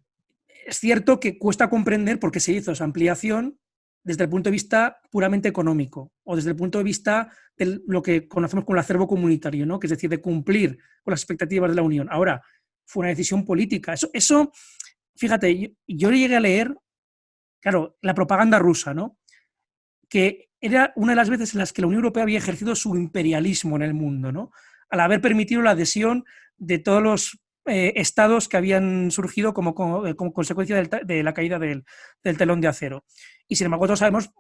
es cierto que cuesta comprender por qué se hizo esa ampliación desde el punto de vista puramente económico o desde el punto de vista de lo que conocemos como el acervo comunitario, ¿no?, que es decir, de cumplir con las expectativas de la Unión. Ahora, fue una decisión política. Eso fíjate, yo llegué a leer, claro, la propaganda rusa, ¿no?, que era una de las veces en las que la Unión Europea había ejercido su imperialismo en el mundo, ¿no?, al haber permitido la adhesión de todos los estados que habían surgido como consecuencia de la caída del telón de acero. Y sin embargo, todos sabemos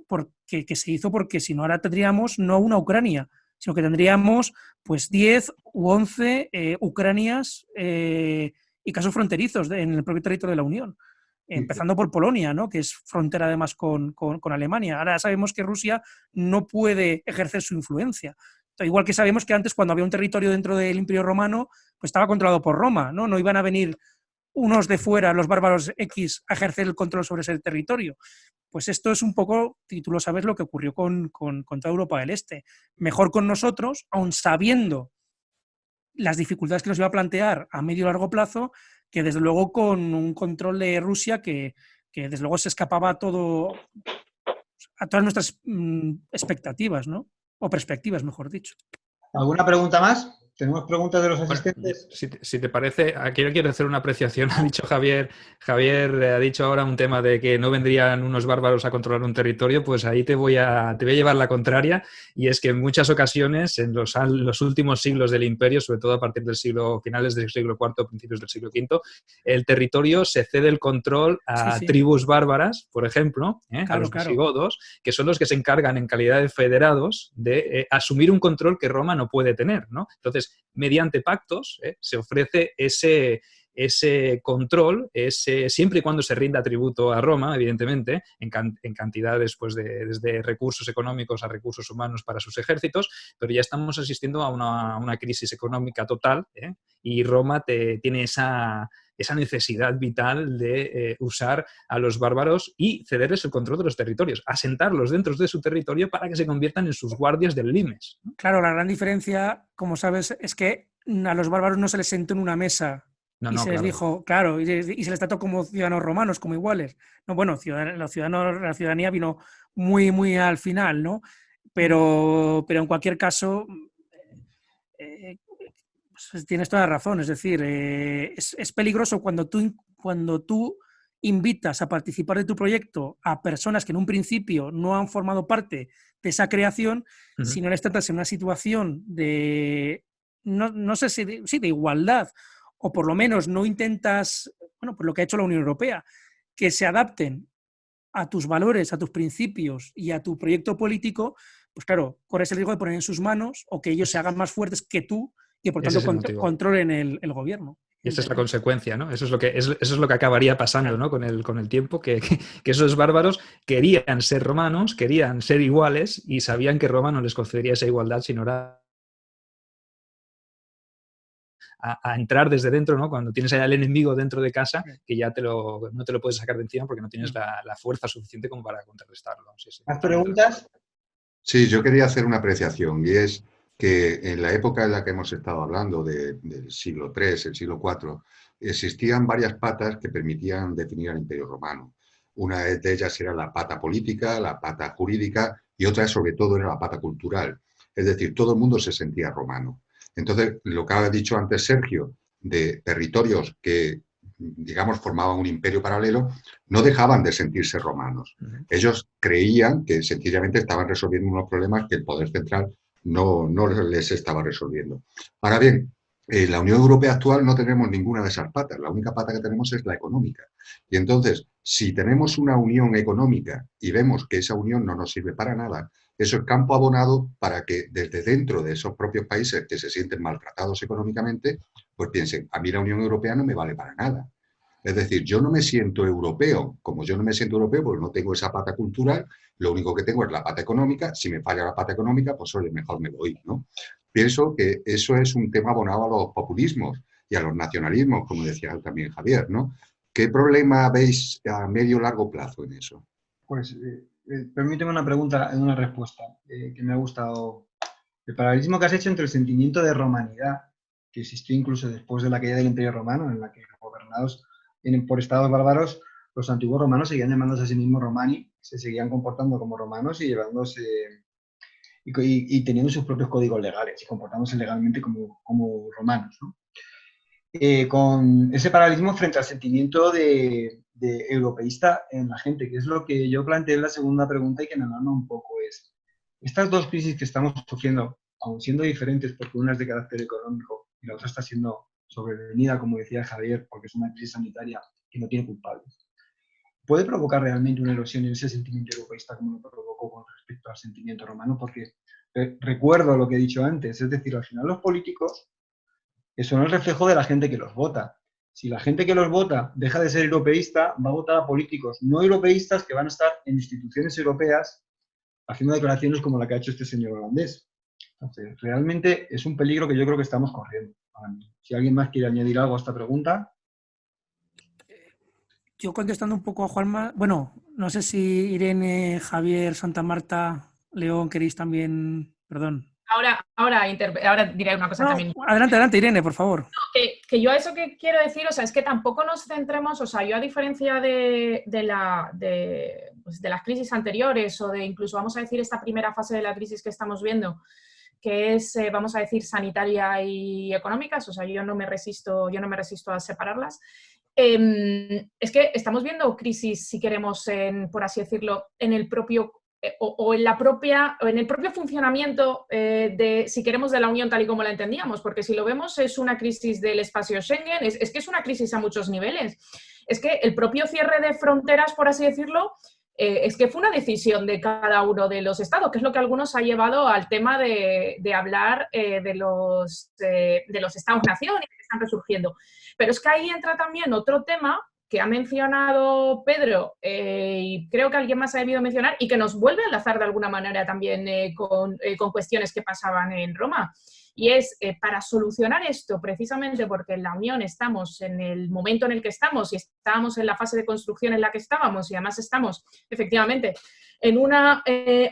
que se hizo porque si no, ahora tendríamos no una Ucrania, sino que tendríamos pues 10 u 11 Ucranias y casos fronterizos en el propio territorio de la Unión. Empezando por Polonia, ¿no?, que es frontera además con Alemania. Ahora sabemos que Rusia no puede ejercer su influencia. Igual que sabemos que antes, cuando había un territorio dentro del Imperio Romano, pues estaba controlado por Roma, ¿no? No iban a venir unos de fuera, los bárbaros X, a ejercer el control sobre ese territorio. Pues esto es un poco, y tú lo sabes, lo que ocurrió con toda Europa del Este. Mejor con nosotros, aun sabiendo las dificultades que nos iba a plantear a medio y largo plazo, que desde luego con un control de Rusia que desde luego se escapaba a todas nuestras expectativas, ¿no?, o perspectivas, mejor dicho. ¿Alguna pregunta más? ¿Tenemos preguntas de los asistentes? Bueno, si te parece, aquí quiero hacer una apreciación. Ha dicho Javier ha dicho ahora un tema de que no vendrían unos bárbaros a controlar un territorio, pues ahí te voy a llevar la contraria, y es que en muchas ocasiones, en los últimos siglos del imperio, sobre todo a partir del finales del siglo IV, principios del siglo V, el territorio se cede el control a tribus bárbaras, por ejemplo, a los visigodos, que son los que se encargan en calidad de federados de asumir un control que Roma no puede tener, ¿no? Entonces, mediante pactos se ofrece ese control, siempre y cuando se rinda tributo a Roma, evidentemente, en cantidades pues, desde recursos económicos a recursos humanos para sus ejércitos, pero ya estamos asistiendo a una crisis económica total, y Roma tiene esa necesidad vital de usar a los bárbaros y cederles el control de los territorios, asentarlos dentro de su territorio para que se conviertan en sus guardias del limes. Claro, la gran diferencia, como sabes, es que a los bárbaros no se les sentó en una mesa se les dijo, claro, y se les trató como ciudadanos romanos, como iguales. No, bueno, la ciudadanía vino muy, muy al final, ¿no? Pero en cualquier caso, pues tienes toda la razón. Es decir, es peligroso cuando tú invitas a participar de tu proyecto a personas que en un principio no han formado parte de esa creación, si no les tratas en una situación de, no sé si de igualdad, o por lo menos no intentas, bueno, pues lo que ha hecho la Unión Europea, que se adapten a tus valores, a tus principios y a tu proyecto político, pues claro, corres el riesgo de poner en sus manos o que ellos se hagan más fuertes que tú y por tanto controlen el gobierno. Y esa es la consecuencia, ¿no? Eso es lo que acabaría pasando, ¿no? Con el tiempo, que esos bárbaros querían ser romanos, querían ser iguales y sabían que Roma no les concedería esa igualdad, sino era a entrar desde dentro, ¿no? Cuando tienes al enemigo dentro de casa, que ya no te lo puedes sacar de encima porque no tienes la fuerza suficiente como para contrarrestarlo. ¿Más preguntas? Sí, yo quería hacer una apreciación, y es que en la época en la que hemos estado hablando, del siglo III, el siglo IV, existían varias patas que permitían definir al Imperio Romano. Una de ellas era la pata política, la pata jurídica, y otra sobre todo era la pata cultural. Es decir, todo el mundo se sentía romano. Entonces, lo que ha dicho antes Sergio, de territorios que, digamos, formaban un imperio paralelo, no dejaban de sentirse romanos. Ellos creían que sencillamente estaban resolviendo unos problemas que el poder central no les estaba resolviendo. Ahora bien, en la Unión Europea actual no tenemos ninguna de esas patas. La única pata que tenemos es la económica. Y entonces, si tenemos una unión económica y vemos que esa unión no nos sirve para nada, eso es campo abonado para que desde dentro de esos propios países que se sienten maltratados económicamente, pues piensen, a mí la Unión Europea no me vale para nada. Es decir, yo no me siento europeo. Como yo no me siento europeo, pues no tengo esa pata cultural, lo único que tengo es la pata económica. Si me falla la pata económica, pues oye, mejor me voy, ¿no? Pienso que eso es un tema abonado a los populismos y a los nacionalismos, como decía también Javier, ¿no? ¿Qué problema veis a medio o largo plazo en eso? Pues permíteme una pregunta, una respuesta que me ha gustado. El paralelismo que has hecho entre el sentimiento de romanidad, que existió incluso después de la caída del Imperio Romano, en la que gobernados por estados bárbaros, los antiguos romanos seguían llamándose a sí mismos romani, se seguían comportando como romanos y llevándose y teniendo sus propios códigos legales y comportándose legalmente como romanos, ¿no? Con ese paralelismo frente al sentimiento de europeísta en la gente, que es lo que yo planteé en la segunda pregunta y que me alarma un poco, es estas dos crisis que estamos sufriendo, aun siendo diferentes porque una es de carácter económico y la otra está siendo sobrevenida, como decía Javier, porque es una crisis sanitaria que no tiene culpables, ¿puede provocar realmente una erosión en ese sentimiento europeísta como lo provocó con respecto al sentimiento romano? Porque recuerdo lo que he dicho antes, es decir, al final los políticos son el reflejo de la gente que los vota. Si la gente que los vota deja de ser europeísta, va a votar a políticos no europeístas que van a estar en instituciones europeas haciendo declaraciones como la que ha hecho este señor holandés. Entonces, realmente es un peligro que yo creo que estamos corriendo. Si alguien más quiere añadir algo a esta pregunta. Yo contestando un poco a Juanma, bueno, no sé si Irene, Javier, Santa Marta, León, queréis también, perdón. Ahora diré una cosa también. Adelante, Irene, por favor. Que yo a eso que quiero decir, o sea, es que tampoco nos centremos, o sea, yo a diferencia de las crisis anteriores o de incluso, vamos a decir, esta primera fase de la crisis que estamos viendo, que es, vamos a decir, sanitaria y económicas, o sea, yo no me resisto a separarlas. Es que estamos viendo crisis, si queremos, por así decirlo, en el propio o en el propio funcionamiento si queremos, de la Unión tal y como la entendíamos, porque si lo vemos es una crisis del espacio Schengen, es que es una crisis a muchos niveles. Es que el propio cierre de fronteras, por así decirlo, es que fue una decisión de cada uno de los estados, que es lo que algunos ha llevado al tema de hablar de los estados-nación y que están resurgiendo. Pero es que ahí entra también otro tema que ha mencionado Pedro y creo que alguien más ha debido mencionar y que nos vuelve a enlazar de alguna manera también con cuestiones que pasaban en Roma. Y es para solucionar esto, precisamente porque en la Unión estamos en el momento en el que estamos y estábamos en la fase de construcción en la que estábamos y además estamos efectivamente en una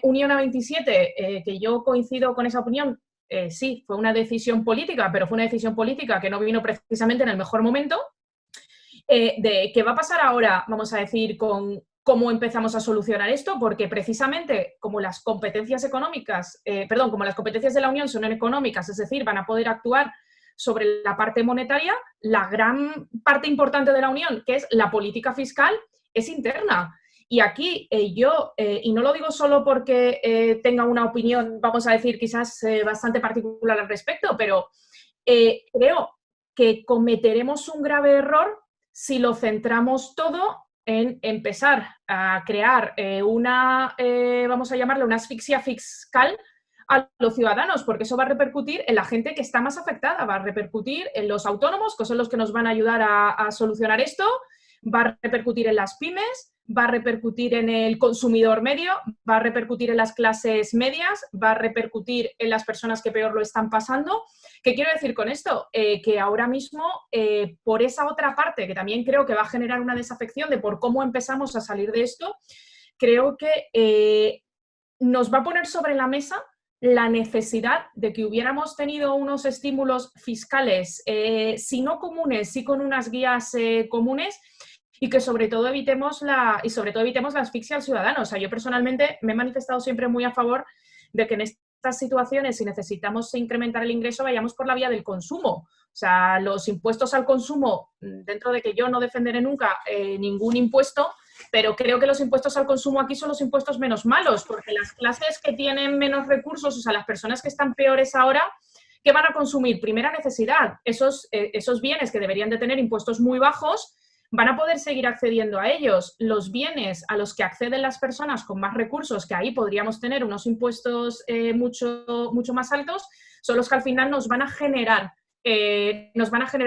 Unión a 27 que yo coincido con esa opinión. Sí, fue una decisión política, pero fue una decisión política que no vino precisamente en el mejor momento. De qué va a pasar ahora, vamos a decir, con cómo empezamos a solucionar esto, porque precisamente como las competencias económicas, como las competencias de la Unión son económicas, es decir, van a poder actuar sobre la parte monetaria, la gran parte importante de la Unión, que es la política fiscal, es interna. Y aquí yo, y no lo digo solo porque tenga una opinión, vamos a decir, quizás bastante particular al respecto, pero creo que cometeremos un grave error si lo centramos todo en empezar a crear vamos a llamarlo una asfixia fiscal a los ciudadanos, porque eso va a repercutir en la gente que está más afectada, va a repercutir en los autónomos, que son los que nos van a ayudar a solucionar esto, va a repercutir en las pymes, va a repercutir en el consumidor medio, va a repercutir en las clases medias, va a repercutir en las personas que peor lo están pasando. ¿Qué quiero decir con esto? Que ahora mismo, por esa otra parte, que también creo que va a generar una desafección de por cómo empezamos a salir de esto, creo que nos va a poner sobre la mesa la necesidad de que hubiéramos tenido unos estímulos fiscales, si no comunes, sí con unas guías comunes, y que sobre todo evitemos la asfixia al ciudadano. O sea, yo personalmente me he manifestado siempre muy a favor de que en este estas situaciones, si necesitamos incrementar el ingreso, vayamos por la vía del consumo. O sea, los impuestos al consumo, dentro de que yo no defenderé nunca ningún impuesto, pero creo que los impuestos al consumo aquí son los impuestos menos malos, porque las clases que tienen menos recursos, o sea, las personas que están peores ahora, ¿qué van a consumir? Primera necesidad. Esos bienes que deberían de tener impuestos muy bajos, van a poder seguir accediendo a ellos. Los bienes a los que acceden las personas con más recursos, que ahí podríamos tener unos impuestos mucho más altos, son los que al final nos van a generar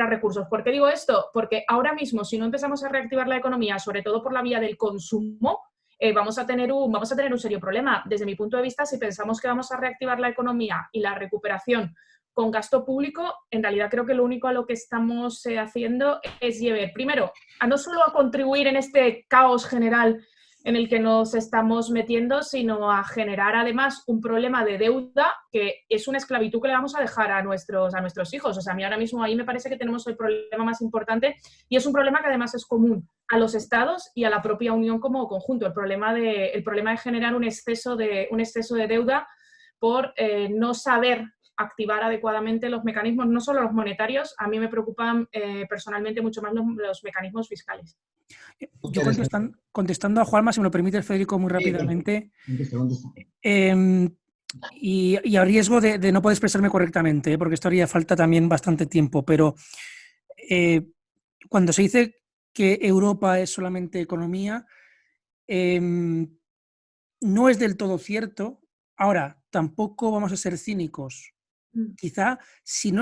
recursos. ¿Por qué digo esto? Porque ahora mismo, si no empezamos a reactivar la economía, sobre todo por la vía del consumo, vamos a tener un serio problema. Desde mi punto de vista, si pensamos que vamos a reactivar la economía y la recuperación con gasto público, en realidad creo que lo único a lo que estamos haciendo es llevar, primero, a no solo a contribuir en este caos general en el que nos estamos metiendo, sino a generar además un problema de deuda que es una esclavitud que le vamos a dejar a nuestros hijos. O sea, a mí ahora mismo ahí me parece que tenemos el problema más importante y es un problema que además es común a los estados y a la propia Unión como conjunto. El problema de generar un exceso de deuda por no saber activar adecuadamente los mecanismos, no solo los monetarios, a mí me preocupan personalmente mucho más los mecanismos fiscales. Yo contestando a Juanma, si me lo permite, Federico, muy rápidamente, y a riesgo de no poder expresarme correctamente, porque esto haría falta también bastante tiempo, pero cuando se dice que Europa es solamente economía, no es del todo cierto. Ahora, tampoco vamos a ser cínicos. Quizá, si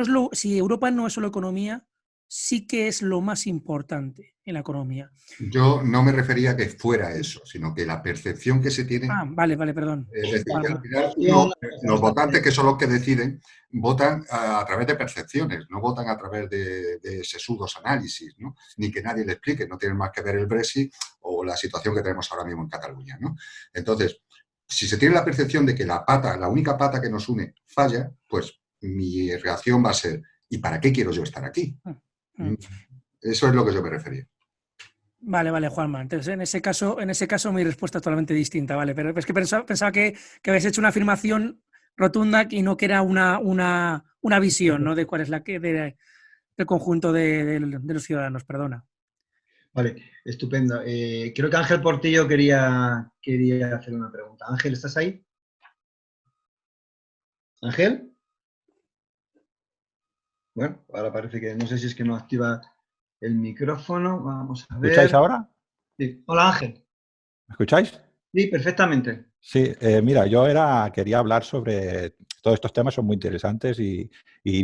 Europa no es solo economía, sí que es lo más importante en la economía. Yo no me refería a que fuera eso, sino que la percepción que se tiene... Ah, vale, perdón. Es decir, que al final los votantes, que son los que deciden, votan a través de percepciones, no votan a través de sesudos análisis, ¿no? Ni que nadie le explique, no tienen más que ver el Brexit o la situación que tenemos ahora mismo en Cataluña, ¿no? Entonces, si se tiene la percepción de que la única pata que nos une falla, pues mi reacción va a ser, ¿y para qué quiero yo estar aquí? Eso es lo que yo me refería. Vale, Juanma. Entonces, en ese caso mi respuesta es totalmente distinta, ¿vale? Pero es que pensaba que habéis hecho una afirmación rotunda y no que era una visión, ¿no? De cuál es del conjunto de los ciudadanos, perdona. Vale, estupendo. Creo que Ángel Portillo quería hacer una pregunta. Ángel, ¿estás ahí? ¿Ángel? Bueno, ahora parece que no sé si es que no activa el micrófono. Vamos a ver. ¿Me escucháis ahora? Sí. Hola, Ángel. ¿Me escucháis? Sí, perfectamente. Sí, mira, quería hablar sobre... Todos estos temas son muy interesantes y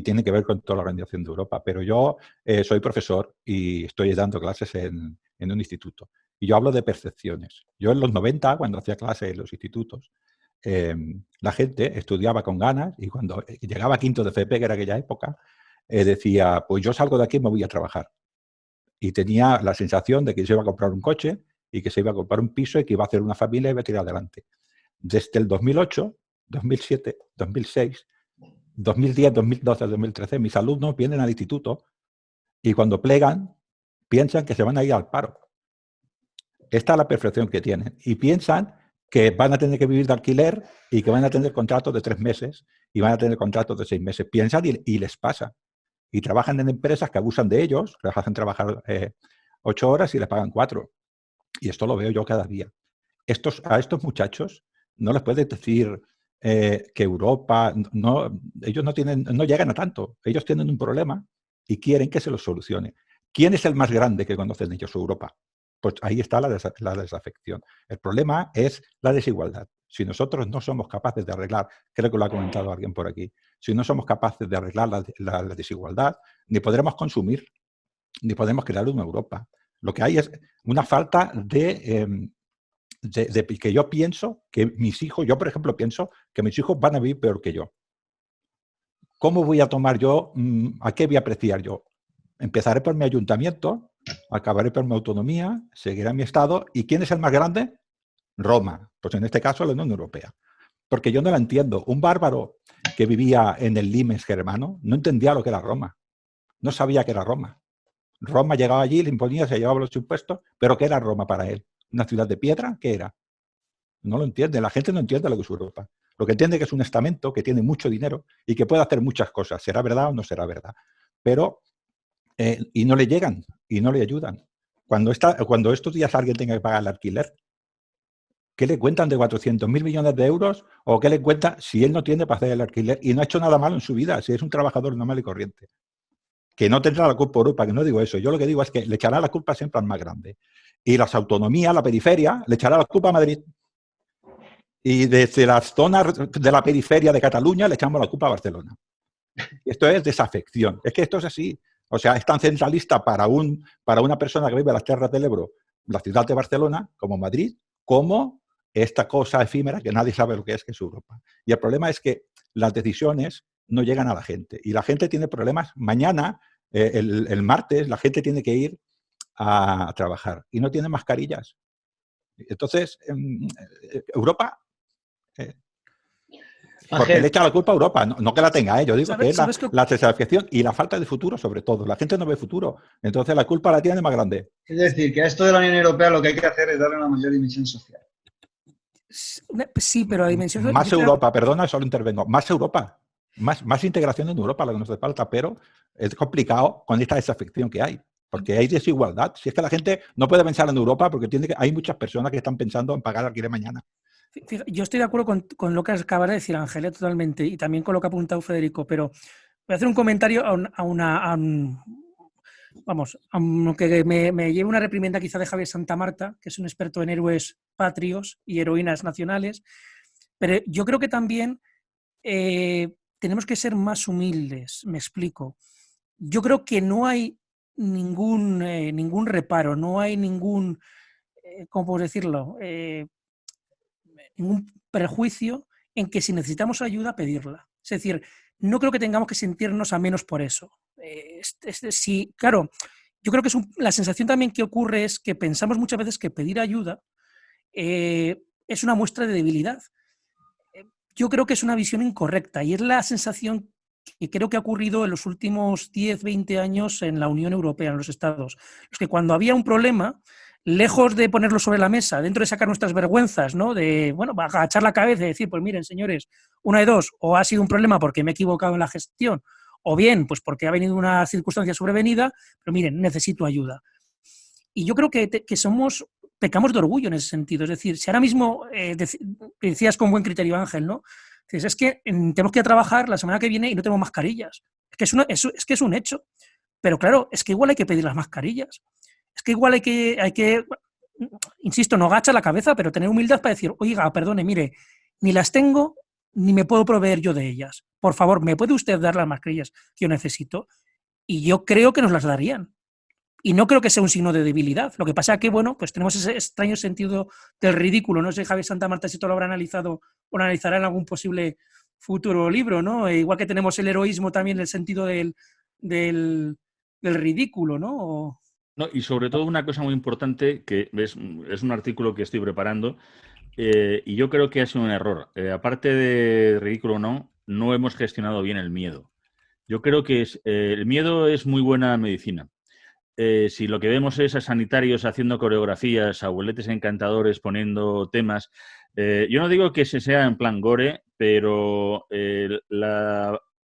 tienen que ver con toda la Organización de Europa, pero yo soy profesor y estoy dando clases en un instituto. Y yo hablo de percepciones. Yo en los 90, cuando hacía clases en los institutos, la gente estudiaba con ganas y cuando llegaba a quinto de FP, que era aquella época, decía, pues yo salgo de aquí y me voy a trabajar. Y tenía la sensación de que se iba a comprar un coche y que se iba a comprar un piso y que iba a hacer una familia y iba a tirar adelante. Desde el 2008, 2007, 2006, 2010, 2012, 2013, mis alumnos vienen al instituto y cuando plegan piensan que se van a ir al paro. Esta es la percepción que tienen. Y piensan que van a tener que vivir de alquiler y que van a tener contratos de 3 meses y van a tener contratos de 6 meses. Piensan y les pasa. Y trabajan en empresas que abusan de ellos, les hacen trabajar 8 horas y les pagan 4. Y esto lo veo yo cada día. A estos muchachos no les puedes decir que Europa, ellos no llegan a tanto. Ellos tienen un problema y quieren que se los solucione. ¿Quién es el más grande que conocen ellos, Europa? Pues ahí está la desafección. El problema es la desigualdad. Si nosotros no somos capaces de arreglar, creo que lo ha comentado alguien por aquí, si no somos capaces de arreglar la desigualdad, ni podremos consumir, ni podemos crear una Europa. Lo que hay es una falta de que yo pienso que mis hijos, yo por ejemplo pienso que mis hijos van a vivir peor que yo. ¿Cómo voy a tomar yo? ¿A qué voy a apreciar yo? Empezaré por mi ayuntamiento, acabaré por mi autonomía, seguiré mi Estado. ¿Y quién es el más grande? Roma. Pues en este caso la Unión Europea. Porque yo no la entiendo. Un bárbaro que vivía en el limes germano no entendía lo que era Roma. No sabía qué era Roma. Roma llegaba allí, le imponía, se llevaba los impuestos, pero ¿qué era Roma para él? ¿Una ciudad de piedra? ¿Qué era? No lo entiende. La gente no entiende lo que es Europa. Lo que entiende que es un estamento que tiene mucho dinero y que puede hacer muchas cosas. ¿Será verdad o no será verdad? Pero, y no le llegan y no le ayudan. Cuando estos días alguien tenga que pagar el alquiler, ¿qué le cuentan de 400.000 millones de euros? ¿O qué le cuentan si él no tiene para hacer el alquiler y no ha hecho nada malo en su vida, si es un trabajador normal y corriente? Que no tendrá la culpa Europa, que no digo eso. Yo lo que digo es que le echará la culpa siempre al más grande. Y las autonomías, la periferia, le echará la culpa a Madrid. Y desde las zonas de la periferia de Cataluña le echamos la culpa a Barcelona. Esto es desafección. Es que esto es así. O sea, es tan centralista para una persona que vive en las tierras del Ebro, la ciudad de Barcelona, como Madrid, como esta cosa efímera que nadie sabe lo que es Europa. Y el problema es que las decisiones no llegan a la gente. Y la gente tiene problemas. Mañana, el martes, la gente tiene que ir a trabajar y no tiene mascarillas. Entonces, Europa... porque le echa la culpa a Europa, no que la tenga, yo digo que es la desafección y la falta de futuro sobre todo. La gente no ve futuro, entonces la culpa la tiene más grande. Es decir, que a esto de la Unión Europea lo que hay que hacer es darle una mayor dimensión social. Sí, pero la dimensión social... Más Europa, perdona, solo intervengo. Más Europa, más integración en Europa, lo que nos hace falta, pero es complicado con esta desafección que hay. Porque hay desigualdad. Si es que la gente no puede pensar en Europa porque hay muchas personas que están pensando en pagar alquiler mañana. Yo estoy de acuerdo con lo que acaba de decir Ángel, totalmente, y también con lo que ha apuntado Federico, pero voy a hacer un comentario aunque me lleve una reprimenda quizá de Javier Santamarta, que es un experto en héroes patrios y heroínas nacionales, pero yo creo que también tenemos que ser más humildes, me explico. Yo creo que no hay ningún reparo, no hay ningún, ¿cómo puedo decirlo?, ningún prejuicio en que si necesitamos ayuda, pedirla. Es decir, no creo que tengamos que sentirnos a menos por eso. Sí, claro, yo creo que la sensación también que ocurre es que pensamos muchas veces que pedir ayuda es una muestra de debilidad. Yo creo que es una visión incorrecta y es la sensación que creo que ha ocurrido en los últimos 10, 20 años en la Unión Europea, en los Estados. Es que cuando había un problema, lejos de ponerlo sobre la mesa, dentro de sacar nuestras vergüenzas, ¿no? De, bueno, agachar la cabeza y decir, pues miren, señores, una de dos, o ha sido un problema porque me he equivocado en la gestión, o bien, pues porque ha venido una circunstancia sobrevenida, pero miren, necesito ayuda. Y yo creo que pecamos de orgullo en ese sentido. Es decir, si ahora mismo, decías con buen criterio, Ángel, ¿no? Es que tenemos que ir a trabajar la semana que viene y no tenemos mascarillas. Es que es un hecho. Pero claro, es que igual hay que pedir las mascarillas. Es que igual hay que, insisto, no agacha la cabeza, pero tener humildad para decir, oiga, perdone, mire, ni las tengo ni me puedo proveer yo de ellas. Por favor, ¿me puede usted dar las mascarillas que yo necesito? Y yo creo que nos las darían. Y no creo que sea un signo de debilidad. Lo que pasa es que, bueno, pues tenemos ese extraño sentido del ridículo. No sé, Javier Santamarta, si esto lo habrá analizado o analizará en algún posible futuro libro, ¿no? Igual que tenemos el heroísmo también, el sentido del ridículo, ¿no? No, y sobre todo una cosa muy importante, que es un artículo que estoy preparando, y yo creo que ha sido un error. Aparte de ridículo o no hemos gestionado bien el miedo. Yo creo que el miedo es muy buena medicina. Si lo que vemos es a sanitarios haciendo coreografías, a abueletes encantadores poniendo temas, yo no digo que se sea en plan gore, pero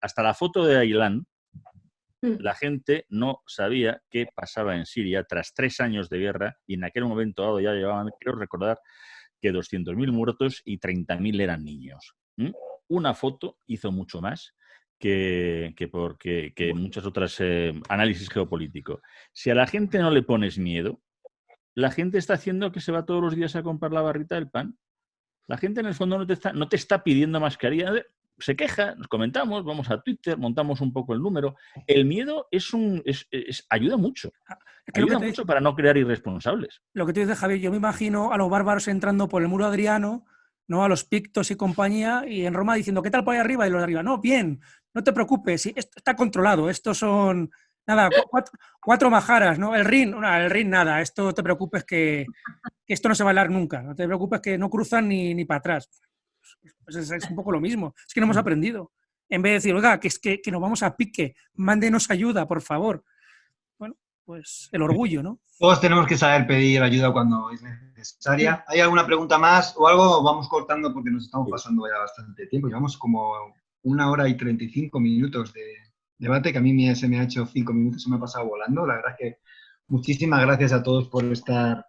hasta la foto de Ailán, la gente no sabía qué pasaba en Siria tras 3 años de guerra y en aquel momento dado ya llevaban, creo recordar, que 200.000 muertos y 30.000 eran niños. Una foto hizo mucho más que muchas otras análisis geopolíticos. Si a la gente no le pones miedo, la gente está haciendo que se va todos los días a comprar la barrita del pan. La gente en el fondo no te está pidiendo mascarilla. Se queja, nos comentamos, vamos a Twitter, montamos un poco el número. El miedo ayuda mucho. Ayuda mucho para no crear irresponsables. Lo que tú dices, Javier, yo me imagino a los bárbaros entrando por el muro Adriano, ¿no? A los pictos y compañía, y en Roma diciendo, ¿qué tal por ahí arriba? Y los de arriba, no, bien, no te preocupes, esto está controlado, estos son, nada, 4 majaras, ¿no? El Rin nada, esto te preocupes que esto no se va a bailar nunca, no te preocupes que no cruzan ni para atrás. Pues es un poco lo mismo, es que no hemos aprendido. En vez de decir, oiga, que nos vamos a pique, mándenos ayuda, por favor. Bueno, pues el orgullo, ¿no? Todos tenemos que saber pedir ayuda cuando es necesaria. ¿Hay alguna pregunta más o algo? Vamos cortando porque nos estamos pasando ya bastante tiempo. Llevamos como 1 hora y 35 minutos de debate, que a mí se me ha hecho 5 minutos, se me ha pasado volando. La verdad es que muchísimas gracias a todos por estar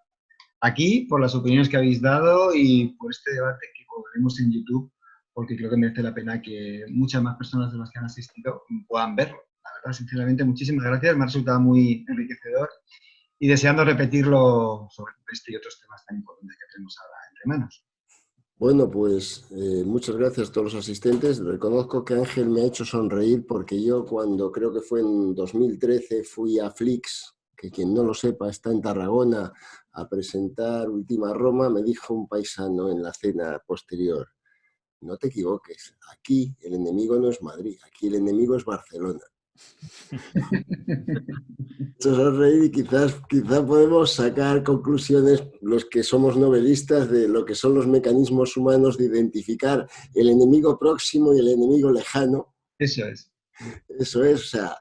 aquí, por las opiniones que habéis dado y por este debate que colgaremos en YouTube, porque creo que merece la pena que muchas más personas de las que han asistido puedan verlo. La verdad, sinceramente, muchísimas gracias. Me ha resultado muy enriquecedor y deseando repetirlo sobre este y otros temas tan importantes que tenemos ahora entre manos. Bueno, pues muchas gracias a todos los asistentes. Reconozco que Ángel me ha hecho sonreír porque yo cuando creo que fue en 2013 fui a Flix, que quien no lo sepa está en Tarragona, a presentar Última Roma, me dijo un paisano en la cena posterior: no te equivoques, aquí el enemigo no es Madrid, aquí el enemigo es Barcelona. Sonreír y quizás podemos sacar conclusiones los que somos novelistas de lo que son los mecanismos humanos de identificar el enemigo próximo y el enemigo lejano. Eso es. Eso es, o sea,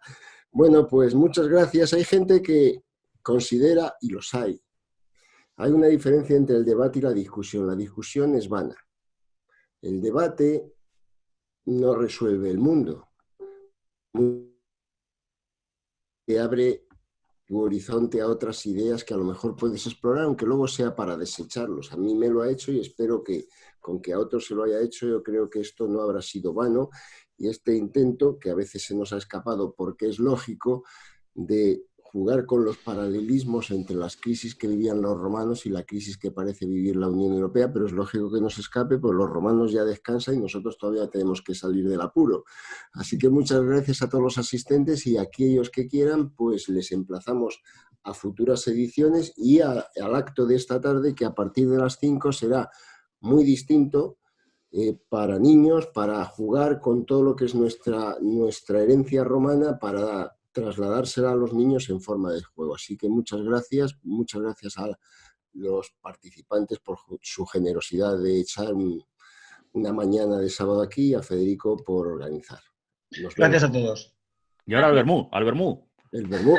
bueno, pues muchas gracias. Hay gente que considera, y los hay una diferencia entre el debate y la discusión. La discusión es vana. El debate no resuelve el mundo. Que abre tu horizonte a otras ideas que a lo mejor puedes explorar, aunque luego sea para desecharlos. A mí me lo ha hecho y espero que con que a otros se lo haya hecho, yo creo que esto no habrá sido vano. Y este intento, que a veces se nos ha escapado porque es lógico, de jugar con los paralelismos entre las crisis que vivían los romanos y la crisis que parece vivir la Unión Europea, pero es lógico que no se escape, pues los romanos ya descansan y nosotros todavía tenemos que salir del apuro. Así que muchas gracias a todos los asistentes y a aquellos que quieran, pues les emplazamos a futuras ediciones y al acto de esta tarde, que a partir de las 5 será muy distinto, para niños, para jugar con todo lo que es nuestra herencia romana, para trasladársela a los niños en forma de juego. Así que muchas gracias a los participantes por su generosidad de echar una mañana de sábado aquí y a Federico por organizar. Gracias a todos. Y ahora al vermú. El vermú.